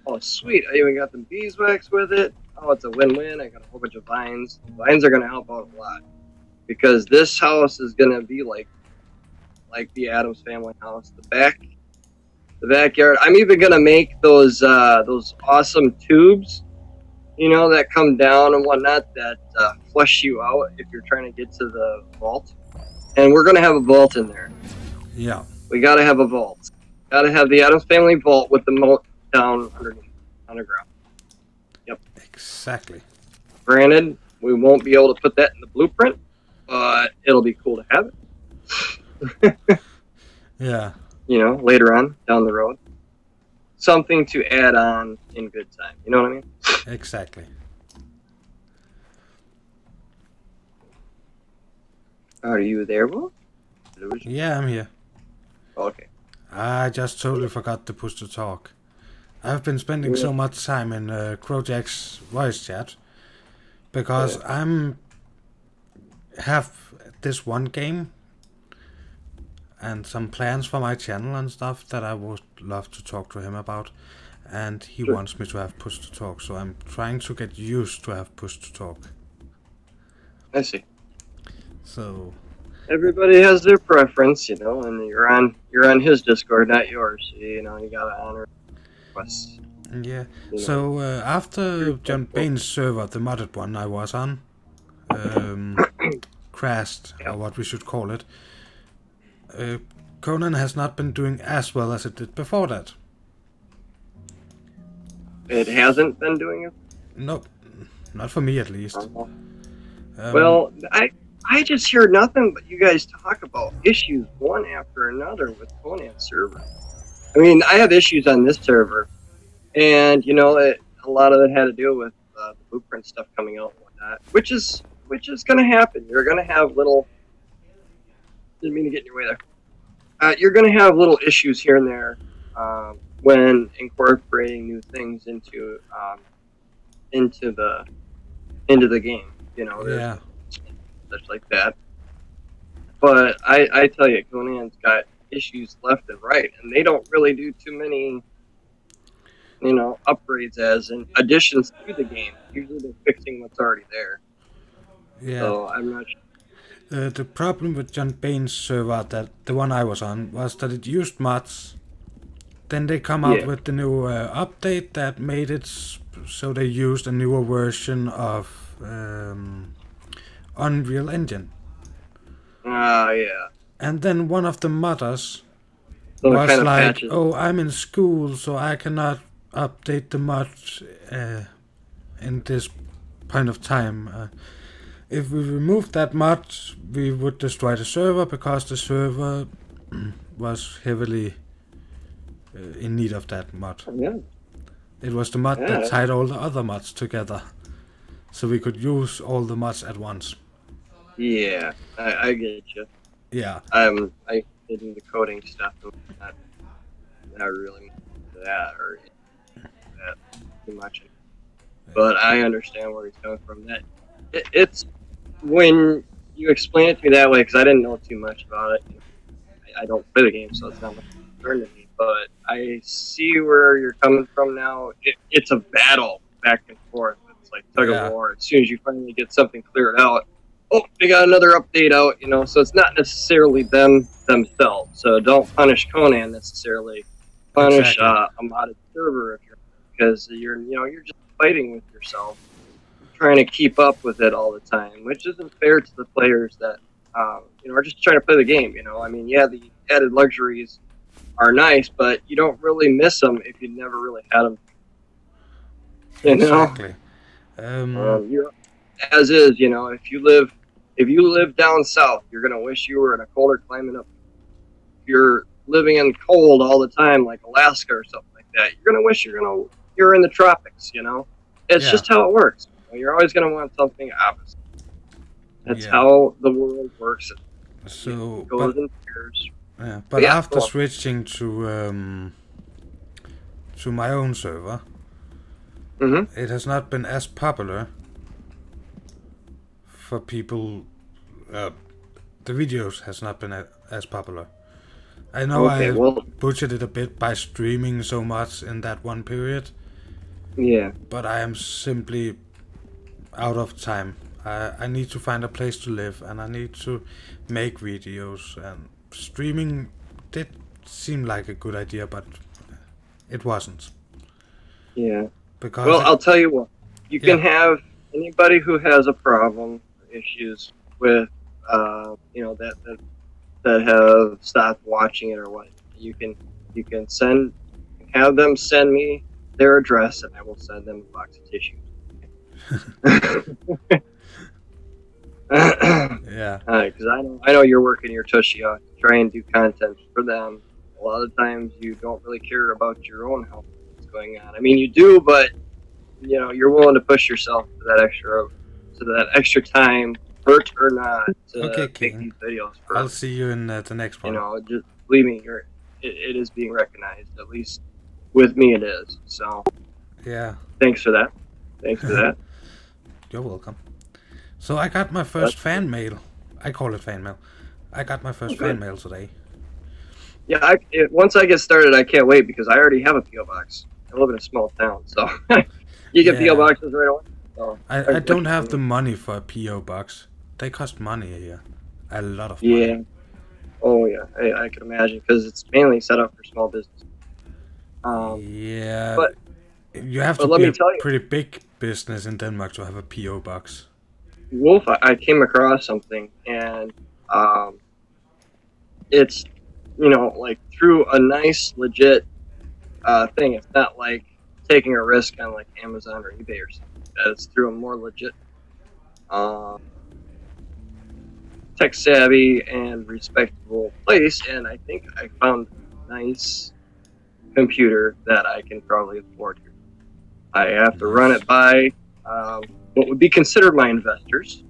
Oh, sweet. I even got the beeswax with it. Oh, it's a win-win. I got a whole bunch of vines. Vines are going to help out a lot. Because this house is going to be like the Addams family house. The backyard. I'm even going to make those awesome tubes, you know, that come down and whatnot that flush you out if you're trying to get to the vault. And we're going to have a vault in there.
Yeah.
We got to have a vault. Got to have the Addams family vault with the moat down underneath, underground. Yep.
Exactly.
Granted, we won't be able to put that in the blueprint, but it'll be cool to have it.
Yeah.
You know, later on, down the road. Something to add on in good time. You know what I mean?
Exactly.
Are you there, Will?
Yeah, I'm here.
Okay.
I just totally forgot to push to talk. I've been spending so much time in Crojack's voice chat because have this one game and some plans for my channel and stuff that I would love to talk to him about, and he wants me to have push to talk, so I'm trying to get used to have push to talk.
I see.
So
everybody has their preference, you know, and you're on his Discord, not yours. You know, you gotta honor requests.
yeah.
You know.
So after John Bain's server, the modded one I was on, crashed, or what we should call it, Conan has not been doing as well as it did before that.
It hasn't been doing it?
Nope, not for me at least.
Well, I just hear nothing but you guys talk about issues one after another with Conan's server. I mean, I have issues on this server, and you know, a lot of it had to do with the blueprint stuff coming out and whatnot, which is going to happen. You're going to have little. Didn't mean to get in your way there. You're going to have little issues here and there when incorporating new things into the game. You know,
Yeah.
such like that. But I tell you, Conan's got issues left and right, and they don't really do too many, you know, upgrades as in additions to the game. Usually they're fixing what's already there.
Yeah.
So I'm not sure.
The problem with John Bain's server, that the one I was on, was that it used mods. Then they come out with the new update that made it so they used a newer version of Unreal Engine.
Yeah.
And then one of the modders
So
was
kind of
like,
patches.
"Oh, I'm in school, so I cannot update the mod in this point of time. If we removed that mod, we would destroy the server because the server was heavily in need of that mod.
Yeah.
It was the mod that tied all the other mods together, so we could use all the mods at once.
Yeah, I get you.
Yeah.
I get into coding stuff, not really into that or that. too much. But I understand where he's coming from. That it's when you explain it to me that way, because I didn't know too much about it. I don't play the game, so it's not much concern to me. But I see where you're coming from now. It's a battle back and forth. It's like tug of war. As soon as you finally get something cleared out, oh, they got another update out, you know. So it's not necessarily themselves. So don't punish Conan necessarily. Punish a modded server if because you're just fighting with yourself, trying to keep up with it all the time, which isn't fair to the players that are just trying to play the game. I mean, yeah, the added luxuries are nice, but you don't really miss them if you never really had them.
Exactly.
You're, as is, if you live down south, you're gonna wish you were in a colder climate up. If you're living in cold all the time, like Alaska or something like that, you're gonna wish you're in the tropics. It's just how it works. You're always gonna want something opposite. That's how the world works.
So,
it goes in pairs.
Yeah, but after switching to my own server, it has not been as popular for people. The videos has not been as popular. I know I butchered it a bit by streaming so much in that one period.
Yeah.
But I am simply out of time. I need to find a place to live, and I need to make videos, and streaming did seem like a good idea, but it wasn't.
Yeah.
Because
I'll tell you what. You can have anybody who has a problem, issues with, that have stopped watching it or what. You can have them send me their address, and I will send them a box of tissues.
Yeah.
Because I know you're working your tushy off to try and do content for them. A lot of times you don't really care about your own health, what's going on. I mean, you do, but you're willing to push yourself to that extra time, hurt or not, to make these videos.
I'll see you in the next one.
Just believe me, it is being recognized. At least with me, it is. So
yeah.
Thanks for that.
You're welcome. So I got my first fan mail. I call it fan mail. I got my first fan mail today.
Yeah, once I get started, I can't wait because I already have a P.O. box. I live in a small town, so you get P.O. boxes right away. So
I don't have the money for a P.O. box. They cost money here. A lot of money.
Yeah. Oh, yeah. I can imagine because it's mainly set up for small business.
Yeah.
But
you have to be a pretty big business in Denmark to have a P.O. box.
Wolf, I came across something, and it's, like through a nice, legit thing. It's not like taking a risk on like Amazon or eBay or something like that. It's through a more legit, tech savvy and respectable place, and I think I found a nice computer that I can probably afford here. I have to run it by what would be considered my investors.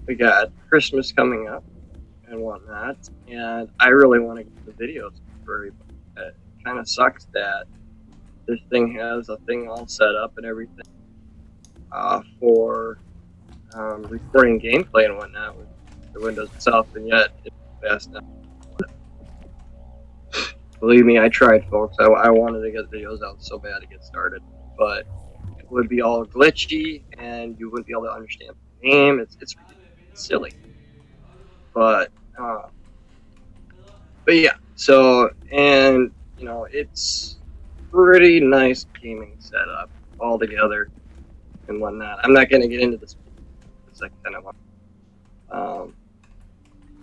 We got Christmas coming up and whatnot, and I really want to get the videos for everybody. It kind of sucks that this thing has a thing all set up and everything for recording gameplay and whatnot with the Windows itself, and yet it's fast enough. Believe me, I tried, folks. I wanted to get videos out so bad to get started, but it would be all glitchy, and you wouldn't be able to understand the game. It's silly, but yeah. So, and it's pretty nice gaming setup all together and whatnot. I'm not going to get into this because I kind of want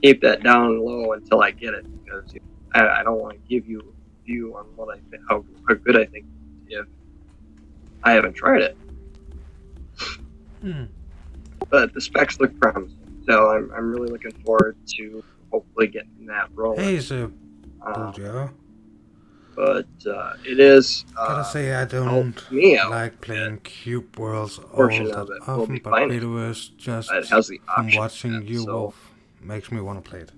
keep that down low until I get it, because I don't want to give you a view on what I think, how good I think, if I haven't tried it. But the specs look promising, so I'm really looking forward to hopefully getting that rolling.
Hey, so Joe.
But it is.
Gotta say, I don't like playing Cube Worlds all that often, but Creativerse just from watching you, Wolf, makes me want to play it.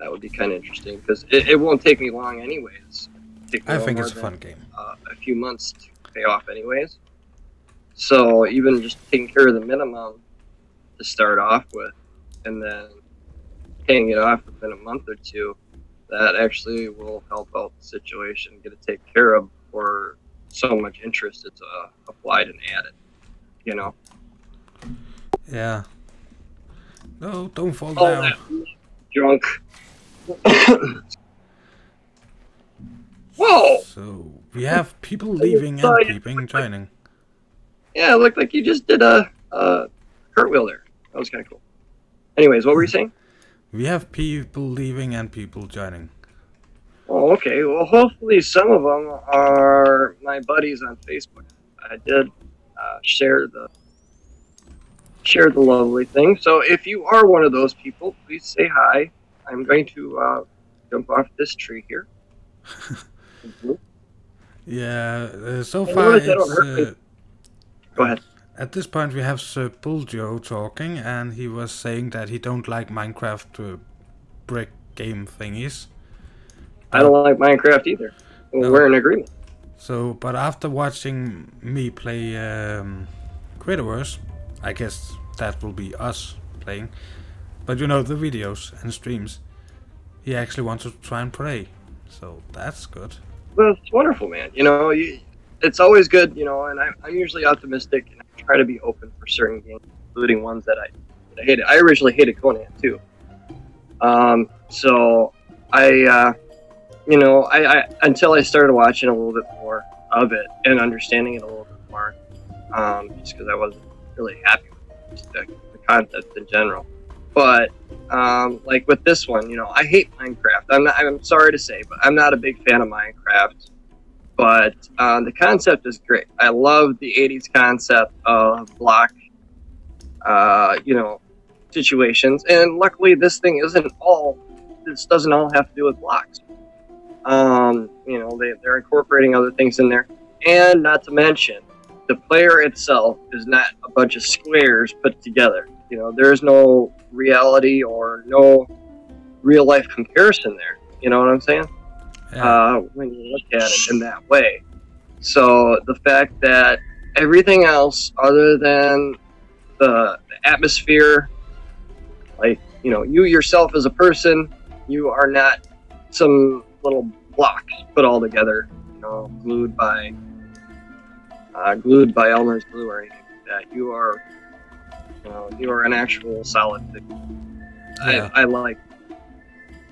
That would be kind of interesting because it won't take me long anyways.
I think it's a fun game.
A few months to pay off anyways. So even just taking care of the minimum to start off with, and then paying it off within a month or two, that actually will help out the situation, get it taken care of before so much interest is applied and added. You know?
Yeah. No, don't fall
All
down.
that junk. Whoa!
So we have people leaving and people joining.
Yeah, it looked like you just did a cartwheel there. That was kind of cool. Anyways, what were you saying?
We have people leaving and people joining.
Oh, okay. Well, hopefully some of them are my buddies on Facebook. I did share the lovely thing. So if you are one of those people, please say hi. I'm going to jump off this tree here.
Yeah, so far it's...
Go ahead.
At this point we have Sir Bulljo talking, and he was saying that he don't like Minecraft brick game thingies.
I don't like Minecraft either.
No.
We're in agreement.
So, but after watching me play Creativerse, I guess that will be us playing. But you know, the videos and streams, he actually wants to try and play. So that's good.
Well, it's wonderful, man. You know, it's always good, you know, and I'm usually optimistic, and I try to be open for certain games, including ones that I hated. I originally hated Conan, too. So I until I started watching a little bit more of it and understanding it a little bit more, just because I wasn't really happy with the concept in general. But like with this one, you know, I hate Minecraft. I'm sorry to say, but I'm not a big fan of Minecraft. But the concept is great. I love the '80s concept of block, you know, situations. And luckily, this thing isn't all. This doesn't all have to do with blocks. You know, they're incorporating other things in there, and not to mention, the player itself is not a bunch of squares put together. You know, there's no reality or no real life comparison there. You know what I'm saying? Yeah. When you look at it in that way. So the fact that everything else other than the atmosphere, like, you know, you yourself as a person, you are not some little blocks put all together, you know, glued by Elmer's glue or anything like that. You are, you know, you are an actual solid thing. Yeah. I like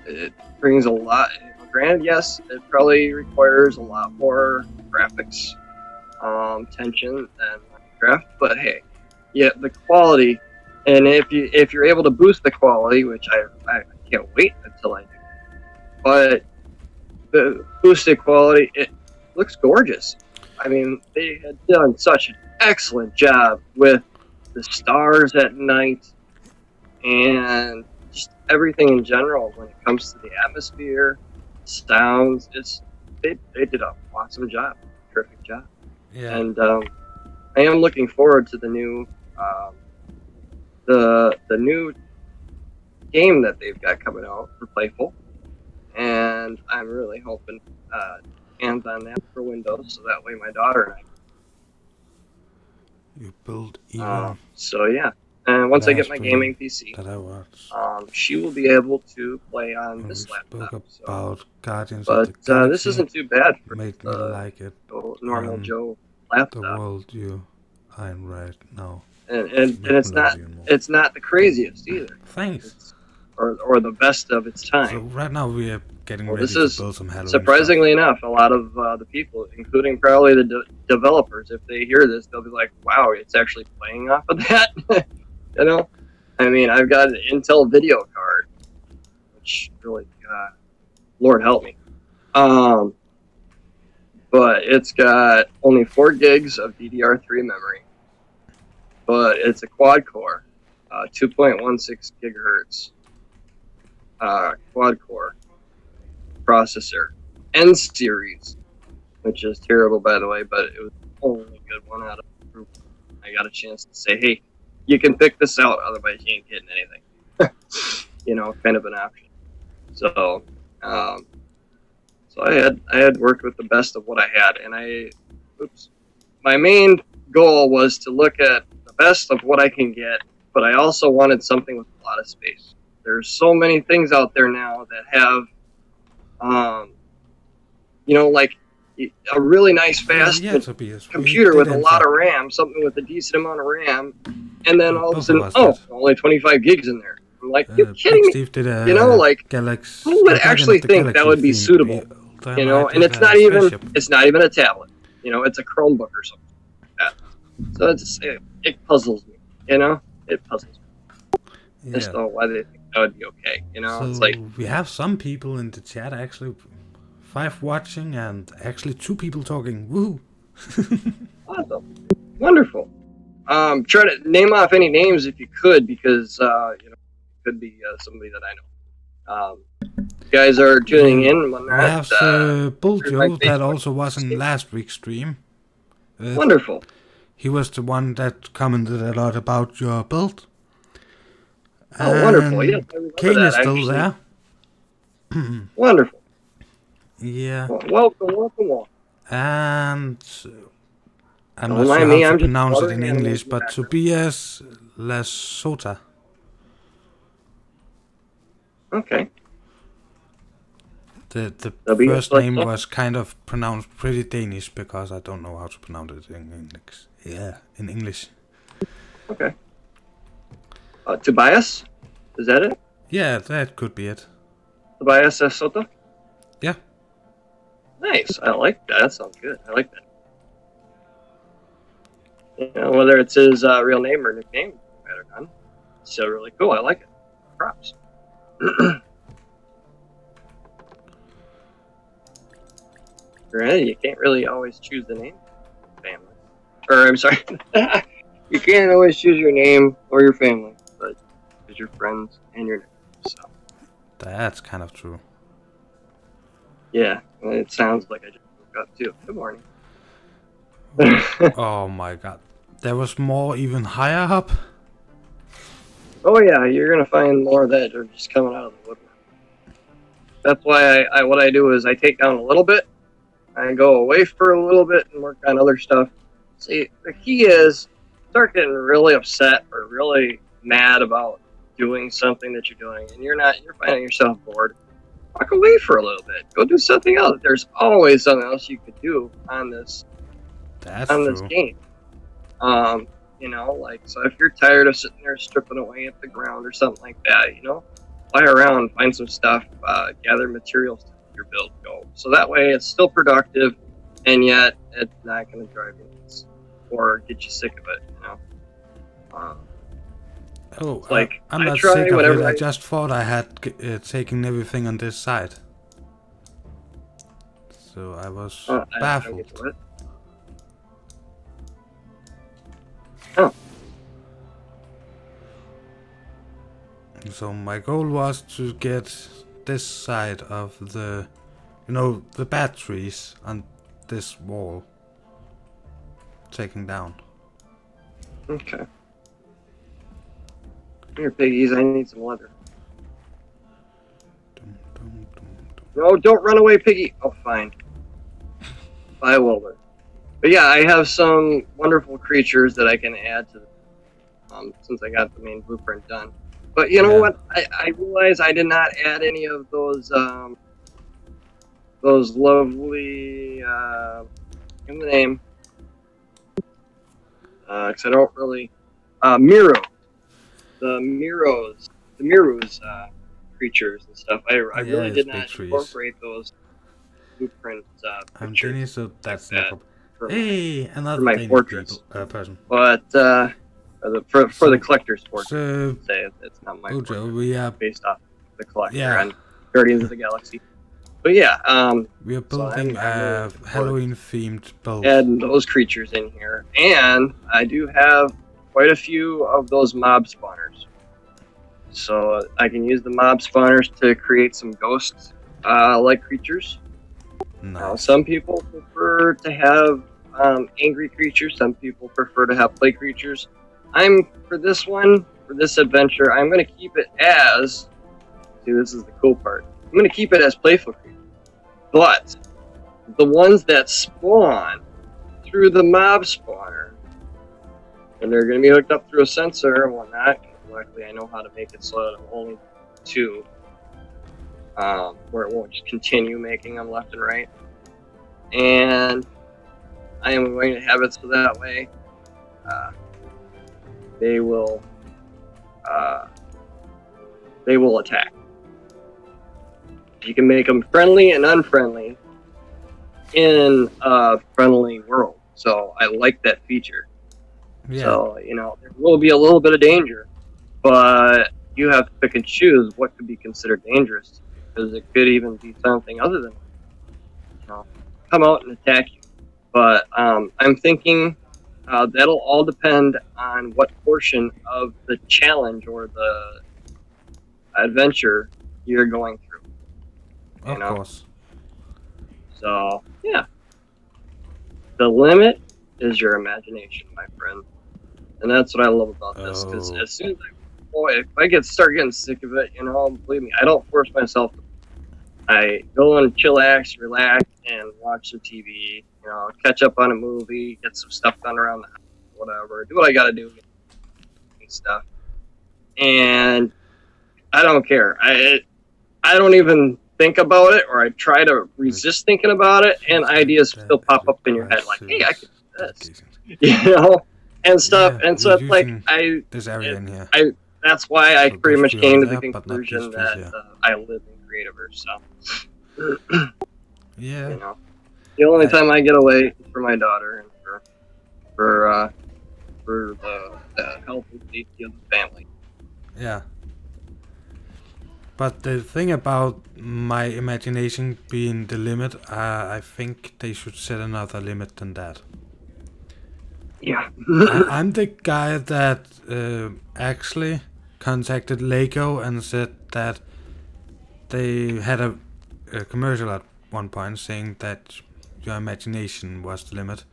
it. Brings a lot. Granted, yes, it probably requires a lot more graphics tension than Minecraft, but hey, yeah, the quality, and if you're able to boost the quality, which I can't wait until I do, but the boosted quality, it looks gorgeous. I mean, they had done such an excellent job with the stars at night and just everything in general when it comes to the atmosphere, sounds. They did an awesome job, terrific job. Yeah. And I am looking forward to the new new game that they've got coming out for Playful, and I'm really hoping hands on that for Windows, so that way my daughter and I.
You build even.
So yeah, and once I get my gaming PC,
that I watched.
She will be able to play on this laptop.
About Guardians
but
of the Galaxy,
this isn't too bad for
made me like it.
Normal Joe laptop.
The world you are in right now.
And it's not the craziest either.
Thanks.
Or the best of its time.
So right now we are getting ready
this
to
is
build some Halloween
surprisingly enough, a lot of the people, including probably the developers, if they hear this, they'll be like, "Wow, it's actually playing off of that." You know, I mean, I've got an Intel video card, which really, Lord help me. But it's got only 4 gigs of DDR3 memory. But it's a quad core, 2.16 gigahertz quad core processor, N series, which is terrible by the way, but it was the only good one out of the group. I got a chance to say, hey, you can pick this out, otherwise you ain't getting anything. You know, kind of an option. So, so I had worked with the best of what I had, and my main goal was to look at the best of what I can get, but I also wanted something with a lot of space. There's so many things out there now that have, you know, like a really nice fast computer with a lot of RAM, something with a decent amount of RAM, and then all of a sudden, only 25 gigs in there. I'm like, you're kidding me? You know, like, who would actually think that would be suitable? You know, and it's not even a tablet. You know, it's a Chromebook or something like that. So it puzzles me. You know, it puzzles me. I just don't know why they think that would be okay. You know,
so
it's like
we have some people in the chat actually. 5 watching and actually 2 people talking. Woo!
Awesome. Wonderful. Try to name off any names if you could, because you know, it could be somebody that I know. You guys are tuning in.
We have Buljo that also was in last week's stream.
Wonderful.
He was the one that commented a lot about your build.
Oh, wonderful. Yeah,
Kane is still there.
Wonderful.
Yeah.
Well, welcome.
And I'm not sure how to pronounce it in English, but Tobias Lasota.
Okay.
The first name was kind of pronounced pretty Danish because I don't know how to pronounce it in English. Yeah, in English.
Okay. Tobias? Is that it?
Yeah, that could be it.
Tobias Lasota?
Yeah.
Nice. I like that. That sounds good. I like that. You know, whether it's his real name or nickname, better done. So really cool. I like it. Props. Granted, you can't really always choose the name of your family. Or, I'm sorry. You can't always choose your name or your family, but choose your friends and your name. So.
That's kind of true.
Yeah, it sounds like I just woke up too. Good morning.
Oh my god. There was more even higher up?
Oh yeah, you're gonna find more that are just coming out of the woodwork. That's why what I do is I take down a little bit, I go away for a little bit and work on other stuff. See, the key is start getting really upset or really mad about doing something that you're doing and you're finding yourself bored. Walk away for a little bit. Go do something else. There's always something else you could do on this this game. You know, like, so if you're tired of sitting there stripping away at the ground or something like that, you know, fly around, find some stuff, gather materials to your build go. So that way it's still productive and yet it's not going to drive you nuts or get you sick of it, you know.
I'm not sick of it. I just thought I had taken everything on this side. So I was baffled.
Oh.
So my goal was to get this side of the, you know, the batteries on this wall taken down.
Okay. Here, piggies, I need some leather. No, don't run away, piggy. Oh, fine. I will. But yeah, I have some wonderful creatures that I can add to the, since I got the main blueprint done. But you know what? I realized I did not add any of those lovely, give me the name, because I don't really, Miro. The Miro's creatures and stuff. I really did not incorporate those blueprint creatures.
So that's no problem. Hey, another
my fortress
person.
But for the collector's portrait, say it's not my
portrait.
We are based off the collector and Guardians of the Galaxy. But yeah,
we are building a Halloween themed build.
Add those creatures in here, and I do have quite a few of those mob spawners. So I can use the mob spawners to create some ghosts like creatures.
Nice.
Now, some people prefer to have angry creatures. Some people prefer to have play creatures. For this adventure, I'm going to keep it as, see, this is the cool part. I'm going to keep it as playful creatures. But the ones that spawn through the mob spawner, and they're going to be hooked up through a sensor and whatnot. Luckily, I know how to make it so that I'm only 2, where it won't just continue making them left and right. And I am going to have it so that way they will attack. You can make them friendly and unfriendly in a friendly world. So I like that feature.
Yeah.
So, there will be a little bit of danger, but you have to pick and choose what could be considered dangerous, because it could even be something other than, come out and attack you. But I'm thinking that'll all depend on what portion of the challenge or the adventure you're going through.
Of course.
So, yeah. The limit is your imagination, my friend. And that's what I love about this. Because as soon as if I start getting sick of it, believe me, I don't force myself. I go and chillax, relax, and watch some TV. Catch up on a movie, get some stuff done around the house, whatever. Do what I gotta do, and stuff. And I don't care. I don't even think about it, or I try to resist thinking about it, and ideas still pop up in your head, like, hey, I could do this, and stuff. Yeah, and so it's like
this area in here.
That's why I pretty much came to the conclusion that I live in Creativerse. So
yeah,
the only time I get away is for my daughter and for the health and safety of the family.
Yeah. But the thing about my imagination being the limit, I think they should set another limit than that.
Yeah.
I'm the guy that actually contacted Lego and said that they had a commercial at one point saying that your imagination was the limit.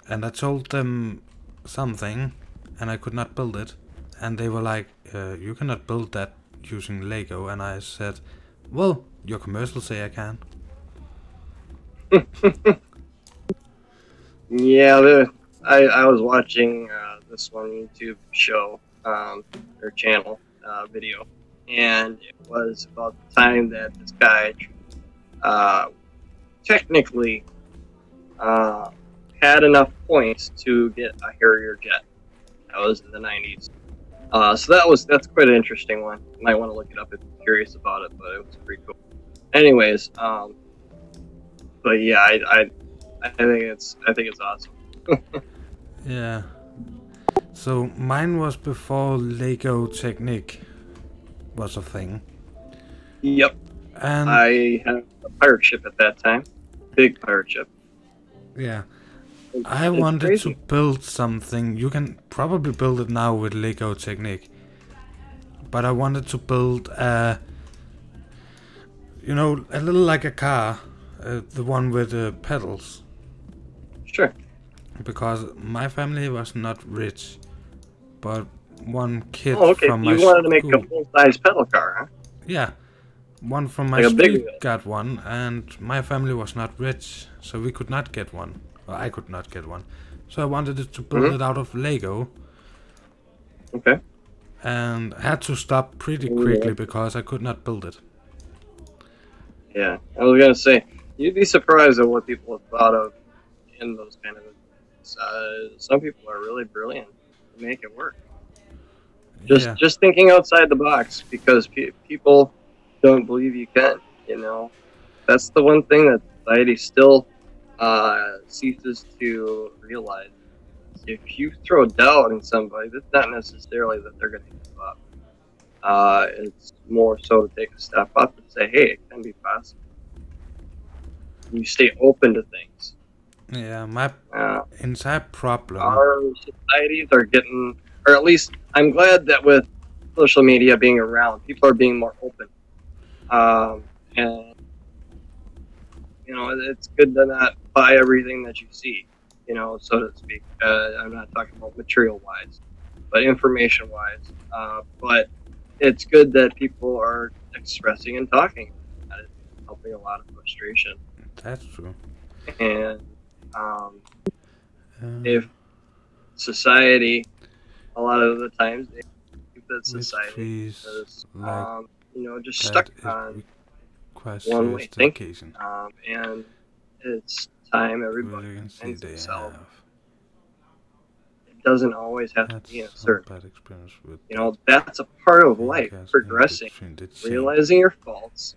And I told them something and I could not build it. And they were like, you cannot build that using Lego. And I said, well, your commercials say I can.
Yeah, I was watching this one YouTube show, or channel video, and it was about the time that this guy technically had enough points to get a Harrier jet. That was in the 90s. So that's quite an interesting one. You might want to look it up if you're curious about it, but it was pretty cool. Anyways, but yeah, I think it's awesome.
Yeah. So mine was before Lego Technic was a thing.
Yep.
And
I had a pirate ship at that time. Big pirate ship.
Yeah. I wanted to build something. You can probably build it now with Lego Technic. But I wanted to build a little like a car. The one with the pedals.
Sure.
Because my family was not rich. But one kid from
my school... You wanted to make a full-size pedal car, huh?
Yeah. One from my street got one, and my family was not rich, so we could not get one. Or I could not get one. So I wanted to build it out of Lego.
Okay.
And I had to stop pretty quickly because I could not build it.
Yeah, I was gonna say, you'd be surprised at what people have thought of in those kind of events. Some people are really brilliant to make it work. Just thinking outside the box, because people don't believe you can. That's the one thing that society still ceases to realize. If you throw doubt in somebody, that's not necessarily that they're going to give up. It's more so to take a step up and say, hey, it can be possible. You stay open to things.
Yeah, my entire problem...
Our societies are getting... Or at least, I'm glad that with social media being around, people are being more open. And, it's good to not buy everything that you see, so to speak. I'm not talking about material-wise, but information-wise. But it's good that people are expressing and talking. That is helping a lot of frustration.
That's true.
And if society, a lot of the times they keep that society is, you know, just stuck on one way thinking. And it's time everybody finds themselves. It doesn't always have to be in a certain. You know, that's a part of life, progressing, realizing your faults,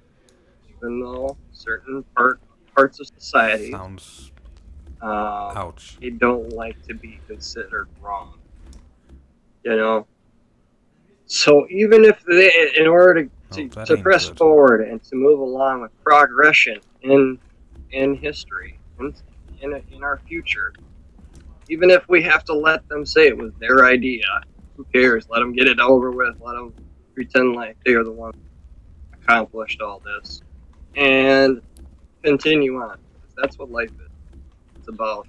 even though certain parts of society they don't like to be considered wrong. You know, so even if they, in order to press forward and to move along with progression in history, in our future, even if we have to let them say it was their idea, who cares? Let them get it over with. Let them pretend like they are the ones who accomplished all this, and continue on. That's what life is. It's about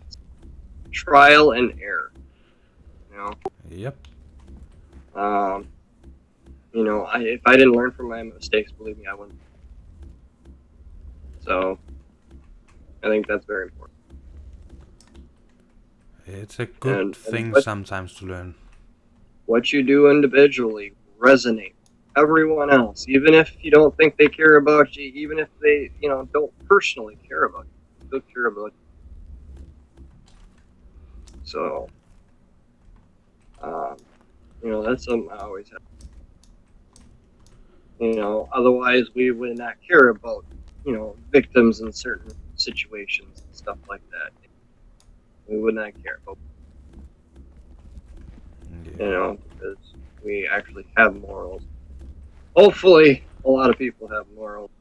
trial and error. You know.
Yep.
You know, if I didn't learn from my mistakes, believe me, I wouldn't. So, I think that's very important.
It's a good thing sometimes to learn.
What you do individually resonate with everyone else, even if you don't think they care about you, even if they, you know, don't personally care about you, still care about you. So, you know, that's something I always have. You know, otherwise we would not care about, you know, victims in certain situations and stuff like that. We would not care about, you know, because we actually have morals. Hopefully, a lot of people have morals.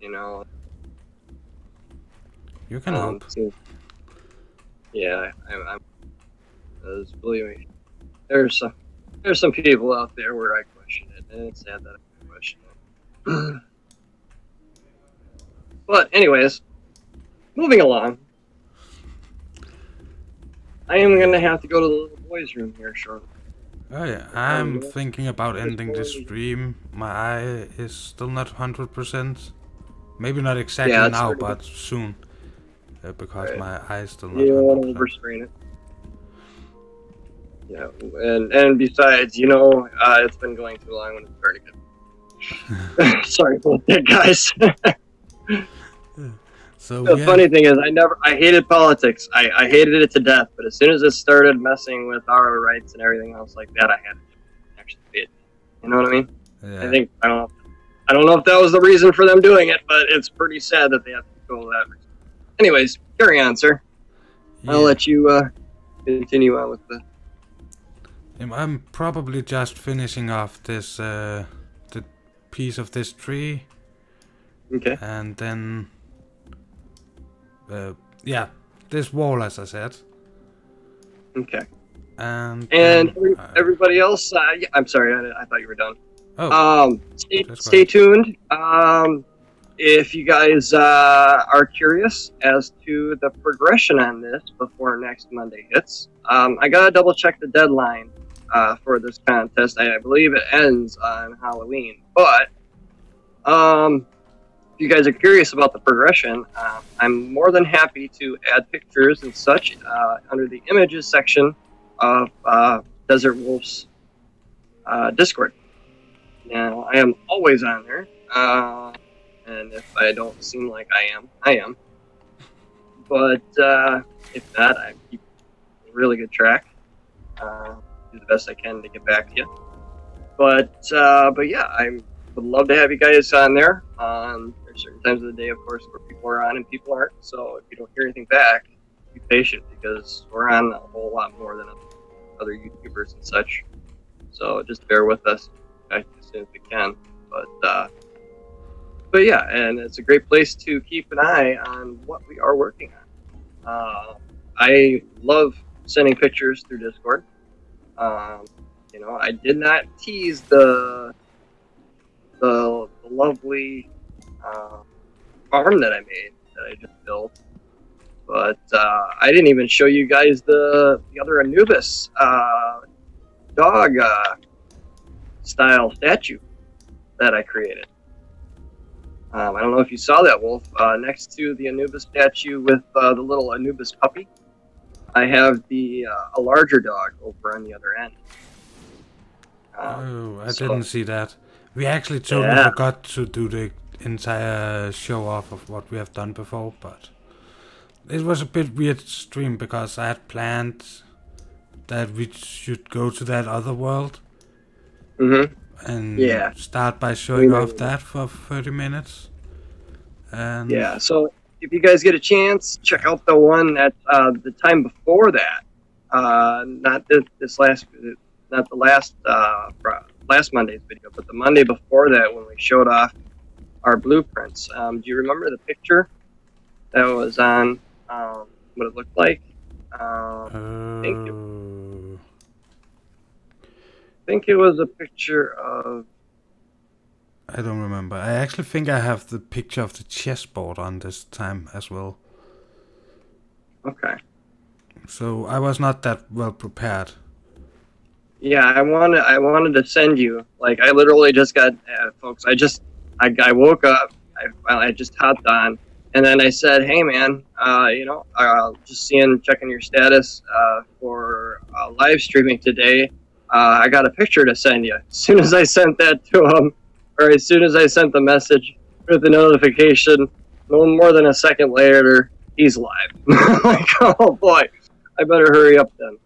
You know.
You can hope.
Yeah, I'm. Believe me, there's some people out there where I question it, and it's sad that I question it. But anyways, moving along. I am gonna have to go to the little boys' room here shortly.
Oh yeah, I'm thinking about ending this stream. My eye is still not 100%. Maybe not exactly now, but soon. Because my eye is still not 100%. You don't want to overstrain it. Yeah, and besides, you know, it's been going too long when it's starting to. Sorry about that, guys. So
the funny thing is, I hated politics. I hated it to death. But as soon as it started messing with our rights and everything else like that, I had to actually pay it. You know what I mean? Yeah. I don't know if that was the reason for them doing it, but it's pretty sad that they have to go that reason. Anyways, carry on, sir. Yeah. I'll let you continue on with the.
I'm probably just finishing off this the piece of this tree.
Okay.
And then. Yeah, this wall, as I said.
Okay.
And
everybody else, yeah, I'm sorry, I thought you were done.
Oh.
Stay tuned. If you guys are curious as to the progression on this before next Monday hits, I gotta double check the deadline for this contest. I believe it ends on Halloween, but if you guys are curious about the progression, I'm more than happy to add pictures and such under the images section of Desert Wolf's Discord. Now, I am always on there, and if I don't seem like I am. But if not, I keep a really good track. Do the best I can to get back to you. But yeah, I would love to have you guys on there. There's certain times of the day, of course, where people are on and people aren't. So if you don't hear anything back, be patient because we're on a whole lot more than other YouTubers and such. So just bear with us as soon as we can. But yeah, and it's a great place to keep an eye on what we are working on. I love sending pictures through Discord. You know, I did not tease the lovely farm that I made, that I just built, but I didn't even show you guys the other Anubis dog style statue. that I created. I don't know if you saw that, Wolf. Next to the Anubis statue with the little Anubis puppy, I have a larger dog over on the other end.
Oh, I didn't see that. We actually totally forgot to do the entire show off of what we have done before, but it was a bit weird stream because I had planned that we should go to that other world and start by showing off that for 30 minutes. And
yeah, so if you guys get a chance, check out the one that the time before that. Not the last Monday's video, but the Monday before that when we showed off our blueprints. Do you remember the picture that was on what it looked like? I think it was a picture of...
I don't remember. I actually think I have the picture of the chessboard on this time as well.
Okay.
So I was not that well prepared.
Yeah, I wanted to send you. Like, I literally just got, folks. I woke up. I just hopped on, and then I said, "Hey, man, just checking your status for live streaming today. I got a picture to send you." As soon as I sent that to him, or as soon as I sent the message with the notification, no more than a second later, he's live. I'm like, oh boy, I better hurry up then,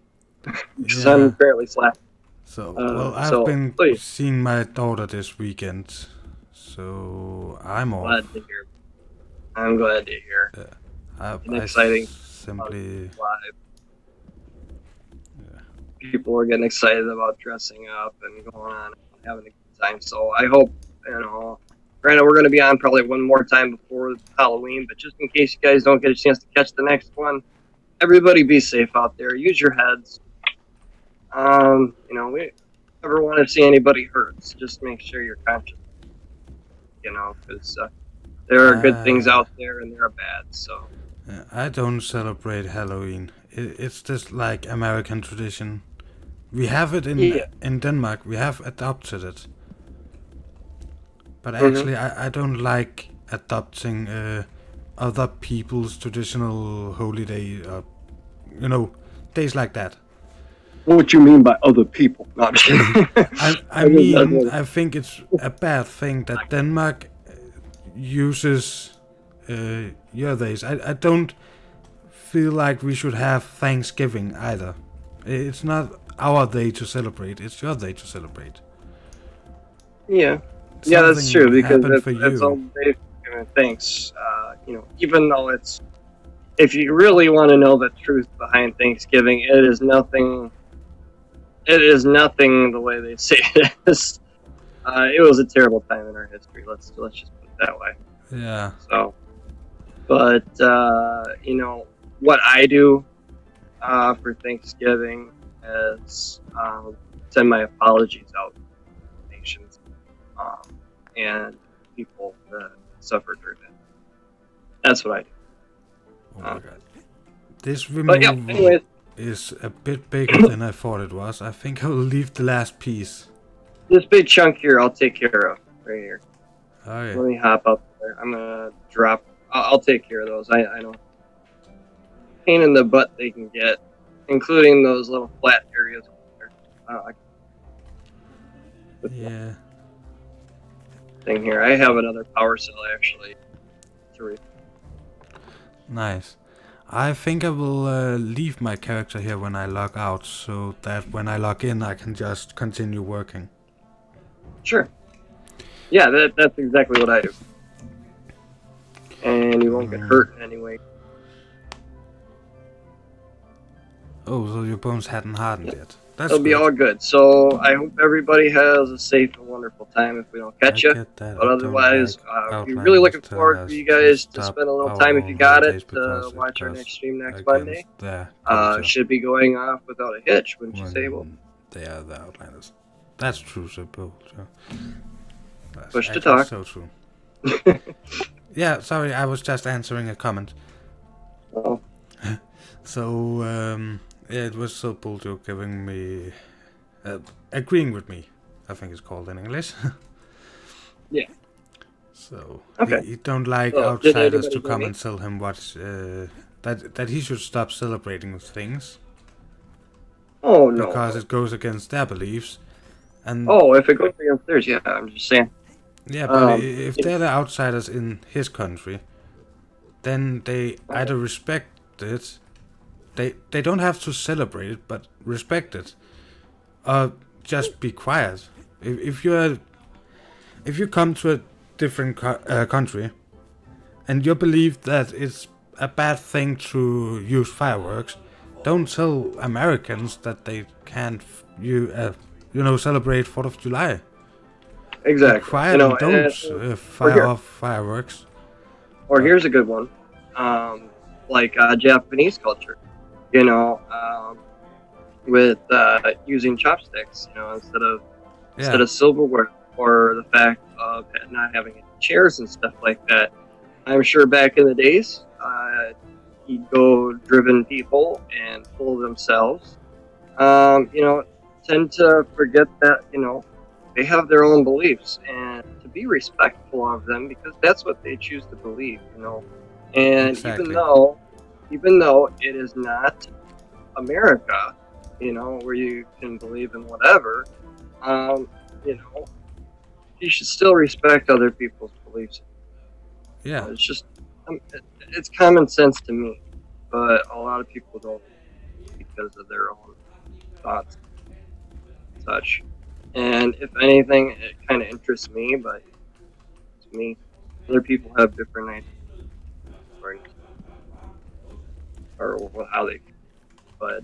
because I'm apparently slapped.
So, well, I've been seeing my daughter this weekend, so I'm off.
Glad to hear. I'm glad to hear. Exciting.
Simply.
Live. Yeah. People are getting excited about dressing up and going on and having a good time. So I hope, granted, we're going to be on probably one more time before Halloween, but just in case you guys don't get a chance to catch the next one, everybody be safe out there. Use your heads. We never want to see anybody hurt. So just make sure you're conscious, because there are good things out there and there are bad. So
I don't celebrate Halloween. It's just like American tradition. We have it in Denmark. We have adopted it. But actually, I don't like adopting other people's traditional holy day, days like that.
What you mean by other people?
I think it's a bad thing that Denmark uses your days. I don't feel like we should have Thanksgiving either. It's not our day to celebrate. It's your day to celebrate.
Yeah. Yeah, that's true, because that's all day for thanks. Even though if you really want to know the truth behind Thanksgiving, it is nothing the way they say it is. It was a terrible time in our history. Let's just put it that way.
Yeah.
So, but what I do for Thanksgiving is send my apologies out to nations and people that suffered during it. That's what I do.
Oh my God. This removal is a bit bigger than I thought it was. I think I will leave the last piece.
This big chunk here I'll take care of right here.
Oh, yeah.
Let me hop up there. I'm gonna drop. I'll take care of those. I know. Pain in the butt they can get, including those little flat areas.
Yeah.
Thing here. I have another power cell actually.
Nice. I think I will leave my character here when I log out, so that when I log in I can just continue working.
Sure. Yeah, that's exactly what I do. And you won't get hurt anyway.
Oh, so your bones hadn't hardened yet.
It'll be all good. So I hope everybody has a safe and wonderful time if we don't catch you. But otherwise, we're really looking forward for you guys to spend a little time, if you got it, to watch our next stream next Monday. Should be going off without a hitch, wouldn't you say, Will?
They are the Outlanders. That's true, so
push to talk.
So true. Yeah, sorry, I was just answering a comment.
Oh.
So, yeah, it was so Bulldog giving me, agreeing with me, I think it's called in English.
Yeah.
So
Okay.
he don't like
So, did
outsiders to
anybody
come
donate?
and tell him what that he should stop celebrating things
Oh no,
because
no.
it goes against their beliefs. And
Oh, if it goes against theirs, yeah. I'm just saying.
yeah, but
Um,
if
you know,
they're the outsiders in his country, then they either respect it. They don't have to celebrate it, but respect it, or just be quiet. If you come to a different country and you believe that it's a bad thing to use fireworks, don't tell Americans that they can't celebrate 4th of July. Be
exactly.
quiet and don't
Or
fire
here,
off fireworks.
or
But
here's a good one. Like Japanese culture. You know, with using chopsticks. You know, instead
yeah,
of silverware, or the fact of not having any chairs and stuff like that. I'm sure back in the days, ego-driven people and full of themselves, you know, tend to forget that, you know, they have their own beliefs and to be respectful of them because that's what they choose to believe, you know. And
exactly.
even though it is not America, you know, where you can believe in whatever, you know, you should still respect other people's beliefs.
Yeah,
It's just, it's common sense to me, but a lot of people don't because of their own thoughts and such. And if anything, it kind of interests me, but to me, other people have different ideas or how they feel. But,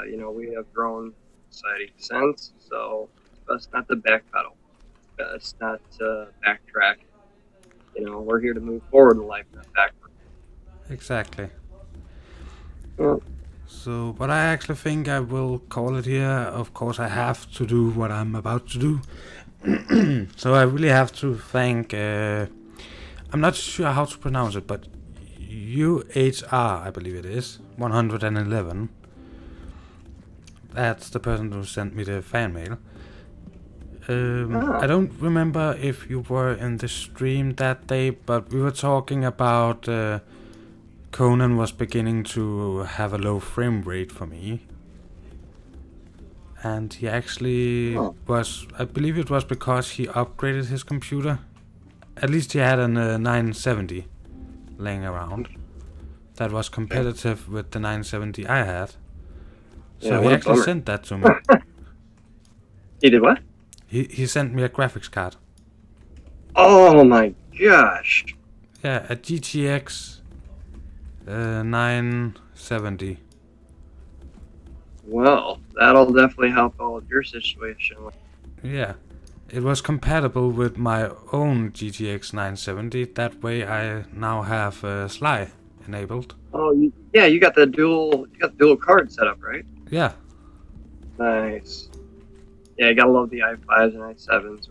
you know, we have grown society since, so it's best not to backpedal. It's best not to backtrack. You know, we're here to move forward in life, not backward.
exactly.
Yeah.
So, but I actually think I will call it here. Of course, I have to do what I'm about to do. So I really have to thank. I'm not sure how to pronounce it, but UHR, I believe it is 111. That's the person who sent me the fan mail. I don't remember if you were in the stream that day, but we were talking about Conan was beginning to have a low frame rate for me. And he actually was, I believe it was because he upgraded his computer. At least he had a 970 laying around that was competitive with the 970 I had. So
Yeah,
he
what a
actually
bummer.
sent that to me.
He did what?
He sent me a graphics card.
Oh my gosh.
Yeah, a GTX 970.
Well, that'll definitely help out with your situation.
Yeah, it was compatible with my own GTX 970. That way I now have Sly enabled.
Oh, yeah, you got the dual card set up, right?
Yeah,
Nice. Yeah, you gotta love the i5s and i7s.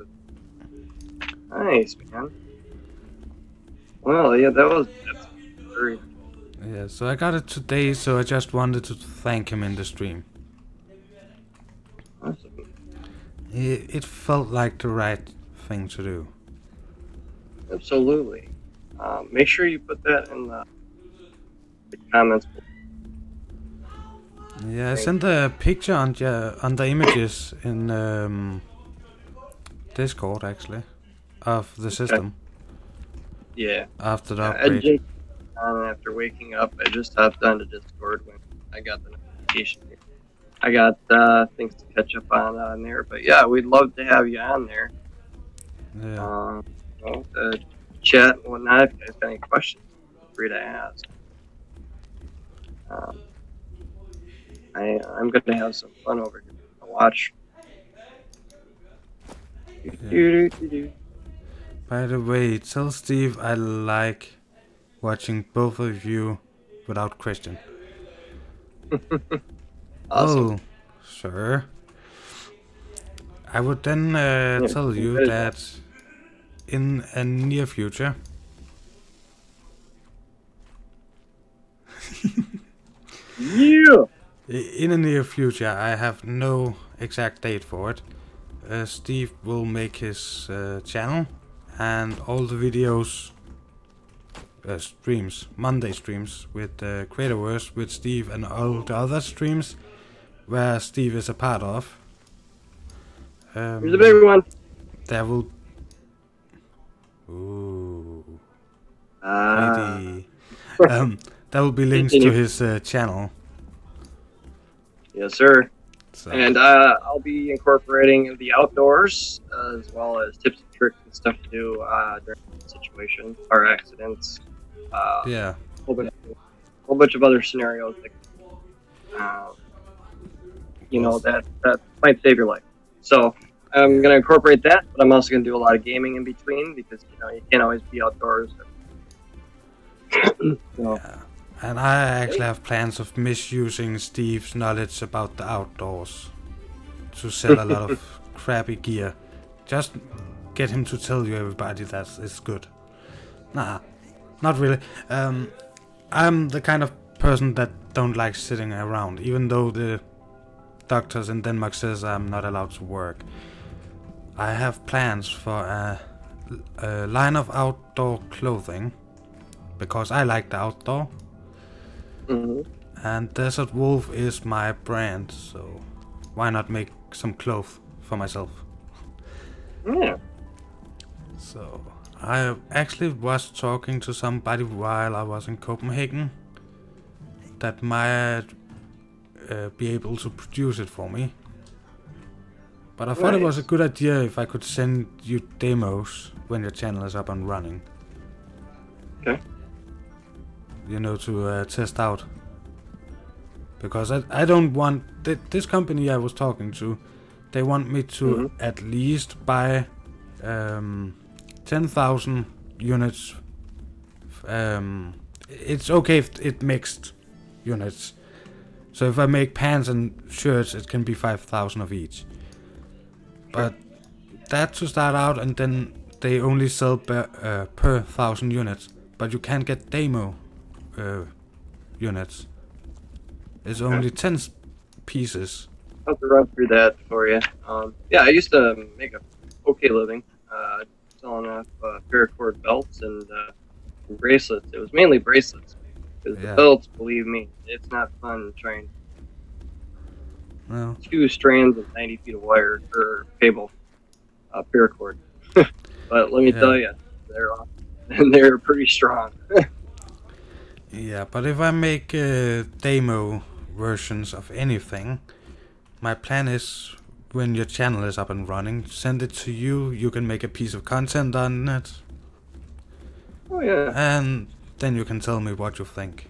Nice, man. Well, yeah, that's very.
yeah, so I got it today, so I just wanted to thank him in the stream.
Awesome.
It felt like the right thing to do.
Absolutely. Make sure you put that in the comments.
Yeah, I sent a picture on the images in Discord actually of the system
Yeah.
after the
I
upgrade.
just after waking up, I just hopped onto Discord when I got the notification. I got things to catch up on there, but yeah, we'd love to have you on there.
Yeah.
You know, to chat and whatnot. If you guys got any questions, feel free to ask. I'm going to have some fun over here to watch.
Yeah. By the way, tell Steve I like watching both of you without question.
Awesome.
Oh, sure. I would then tell you that in a near future.
Yeah.
In a near future, I have no exact date for it. Steve will make his channel, and all the videos, streams, Monday streams with Creativerse, with Steve, and all the other streams where Steve is a part of.
Here's a big one.
There will... Ooh. Pretty. There will be links to his channel.
Yes, sir.
So.
And I'll be incorporating the outdoors as well as tips and tricks and stuff to do during situations, car accidents.
Yeah.
A whole bunch of other scenarios that, that might save your life. So I'm going to incorporate that, but I'm also going to do a lot of gaming in between because you can't always be outdoors.
Yeah. And I actually have plans of misusing Steve's knowledge about the outdoors to sell a lot of crappy gear. Just get him to tell you everybody that it's good. Nah, not really. I'm the kind of person that don't like sitting around, even though the doctors in Denmark says I'm not allowed to work. I have plans for a line of outdoor clothing because I like the outdoor. And Desert Wolf is my brand, so why not make some clothes for myself?
Yeah.
So I actually was talking to somebody while I was in Copenhagen that might be able to produce it for me. But I thought it was a good idea if I could send you demos when your channel is up and running.
Okay.
To test out. Because I don't want... This company I was talking to, they want me to at least buy 10,000 units. It's okay if it mixed units. So if I make pants and shirts, it can be 5,000 of each. But that to start out, and then they only sell per 1,000 units. But you can't get demo units. It's only 10 pieces.
I'll have to run through that for you. Yeah, I used to make a okay living selling off paracord belts and bracelets. It was mainly bracelets. Because the belts, believe me, it's not fun trying 2 strands of 90 feet of wire or cable paracord. But let me tell you, they're awesome. And they're pretty strong.
Yeah, but if I make demo versions of anything, my plan is when your channel is up and running, send it to you. You can make a piece of content on it.
Oh yeah.
And then you can tell me what you think.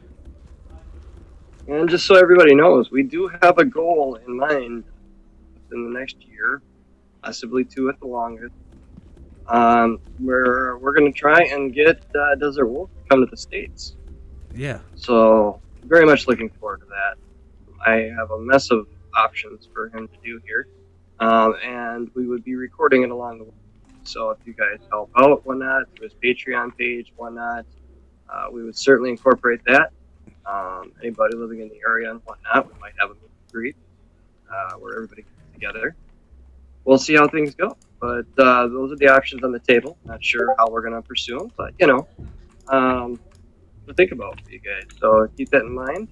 And just so everybody knows, we do have a goal in mind in the next year, possibly 2 at the longest. Where we're going to try and get Desert Wolf to come to the States.
Yeah.
So, very much looking forward to that. I have a mess of options for him to do here. And we would be recording it along the way. So, if you guys help out, whatnot, through his Patreon page, whatnot, we would certainly incorporate that. Anybody living in the area and whatnot, we might have a meet where everybody gets together. We'll see how things go. But those are the options on the table. Not sure how we're going to pursue them, but, to think about for you guys. So keep that in mind.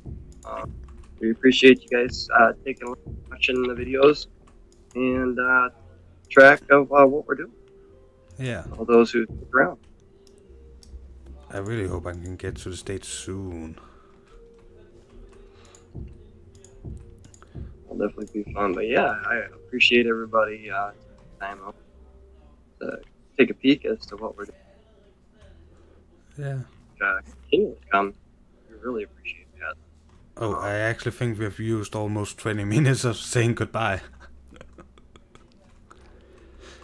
We appreciate you guys watching the videos and track of what we're doing.
Yeah.
All those who stick around.
I really hope I can get to the States soon.
It'll definitely be fun. But yeah, I appreciate everybody time out to take a peek as to what we're doing.
Yeah.
Continue to come. We really appreciate that.
Oh, I actually think we've used almost 20 minutes of saying goodbye.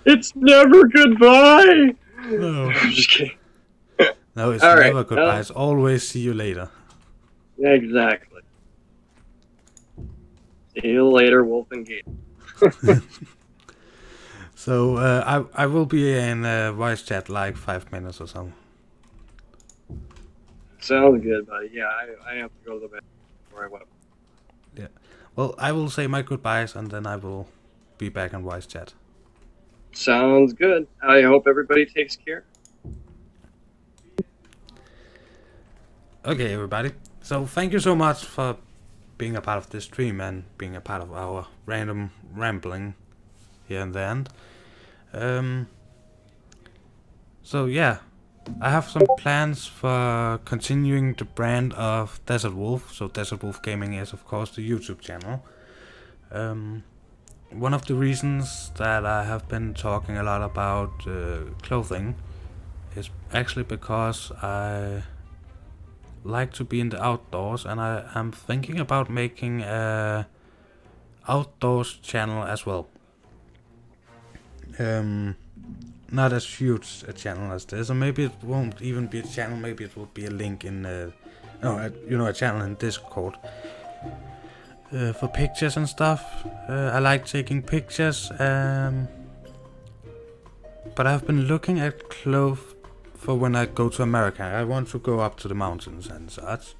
It's never goodbye!
No.
I'm just kidding.
No, it's
All
never
right,
goodbye. It's always see you later.
Exactly. See you later, Wolf and Gate.
So, I will be in voice chat like 5 minutes or so.
Sounds good, buddy. Yeah, I have to go to the bathroom before I went.
Yeah. Well, I will say my goodbyes and then I will be back in voice chat.
Sounds good. I hope everybody takes care.
Okay, everybody. So thank you so much for being a part of this stream and being a part of our random rambling here in the end. So yeah, I have some plans for continuing the brand of Desert Wolf. So Desert Wolf Gaming is of course the YouTube channel. One of the reasons that I have been talking a lot about clothing is actually because I like to be in the outdoors, and I am thinking about making a outdoors channel as well. Not as huge a channel as this, or maybe it won't even be a channel. Maybe it will be a link in, a channel in Discord for pictures and stuff. I like taking pictures, but I've been looking at clothes for when I go to America. I want to go up to the mountains and such,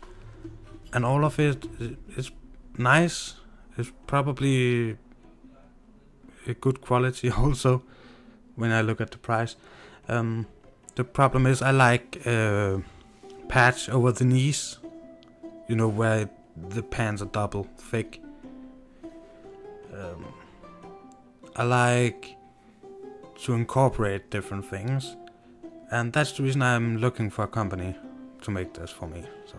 and all of it is nice. It's probably a good quality also when I look at the price. The problem is I like patch over the knees, you know, where the pants are double thick. I like to incorporate different things, and that's the reason I'm looking for a company to make this for me. So,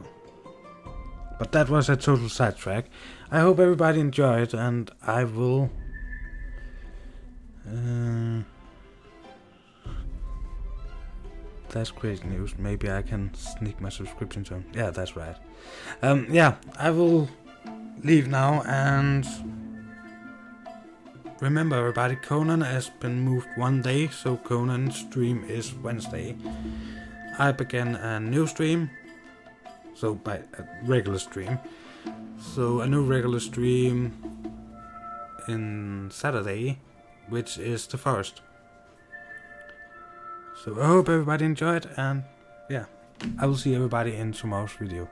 but that was a total sidetrack. I hope everybody enjoyed, and I will that's crazy news. Maybe I can sneak my subscription to him. Yeah, that's right. Yeah, I will leave now, and remember everybody, Conan has been moved one day, so Conan's stream is Wednesday. I began a new stream, so by a regular stream. So a new regular stream in Saturday, which is the 1st. So I hope everybody enjoyed, and yeah, I will see everybody in tomorrow's video.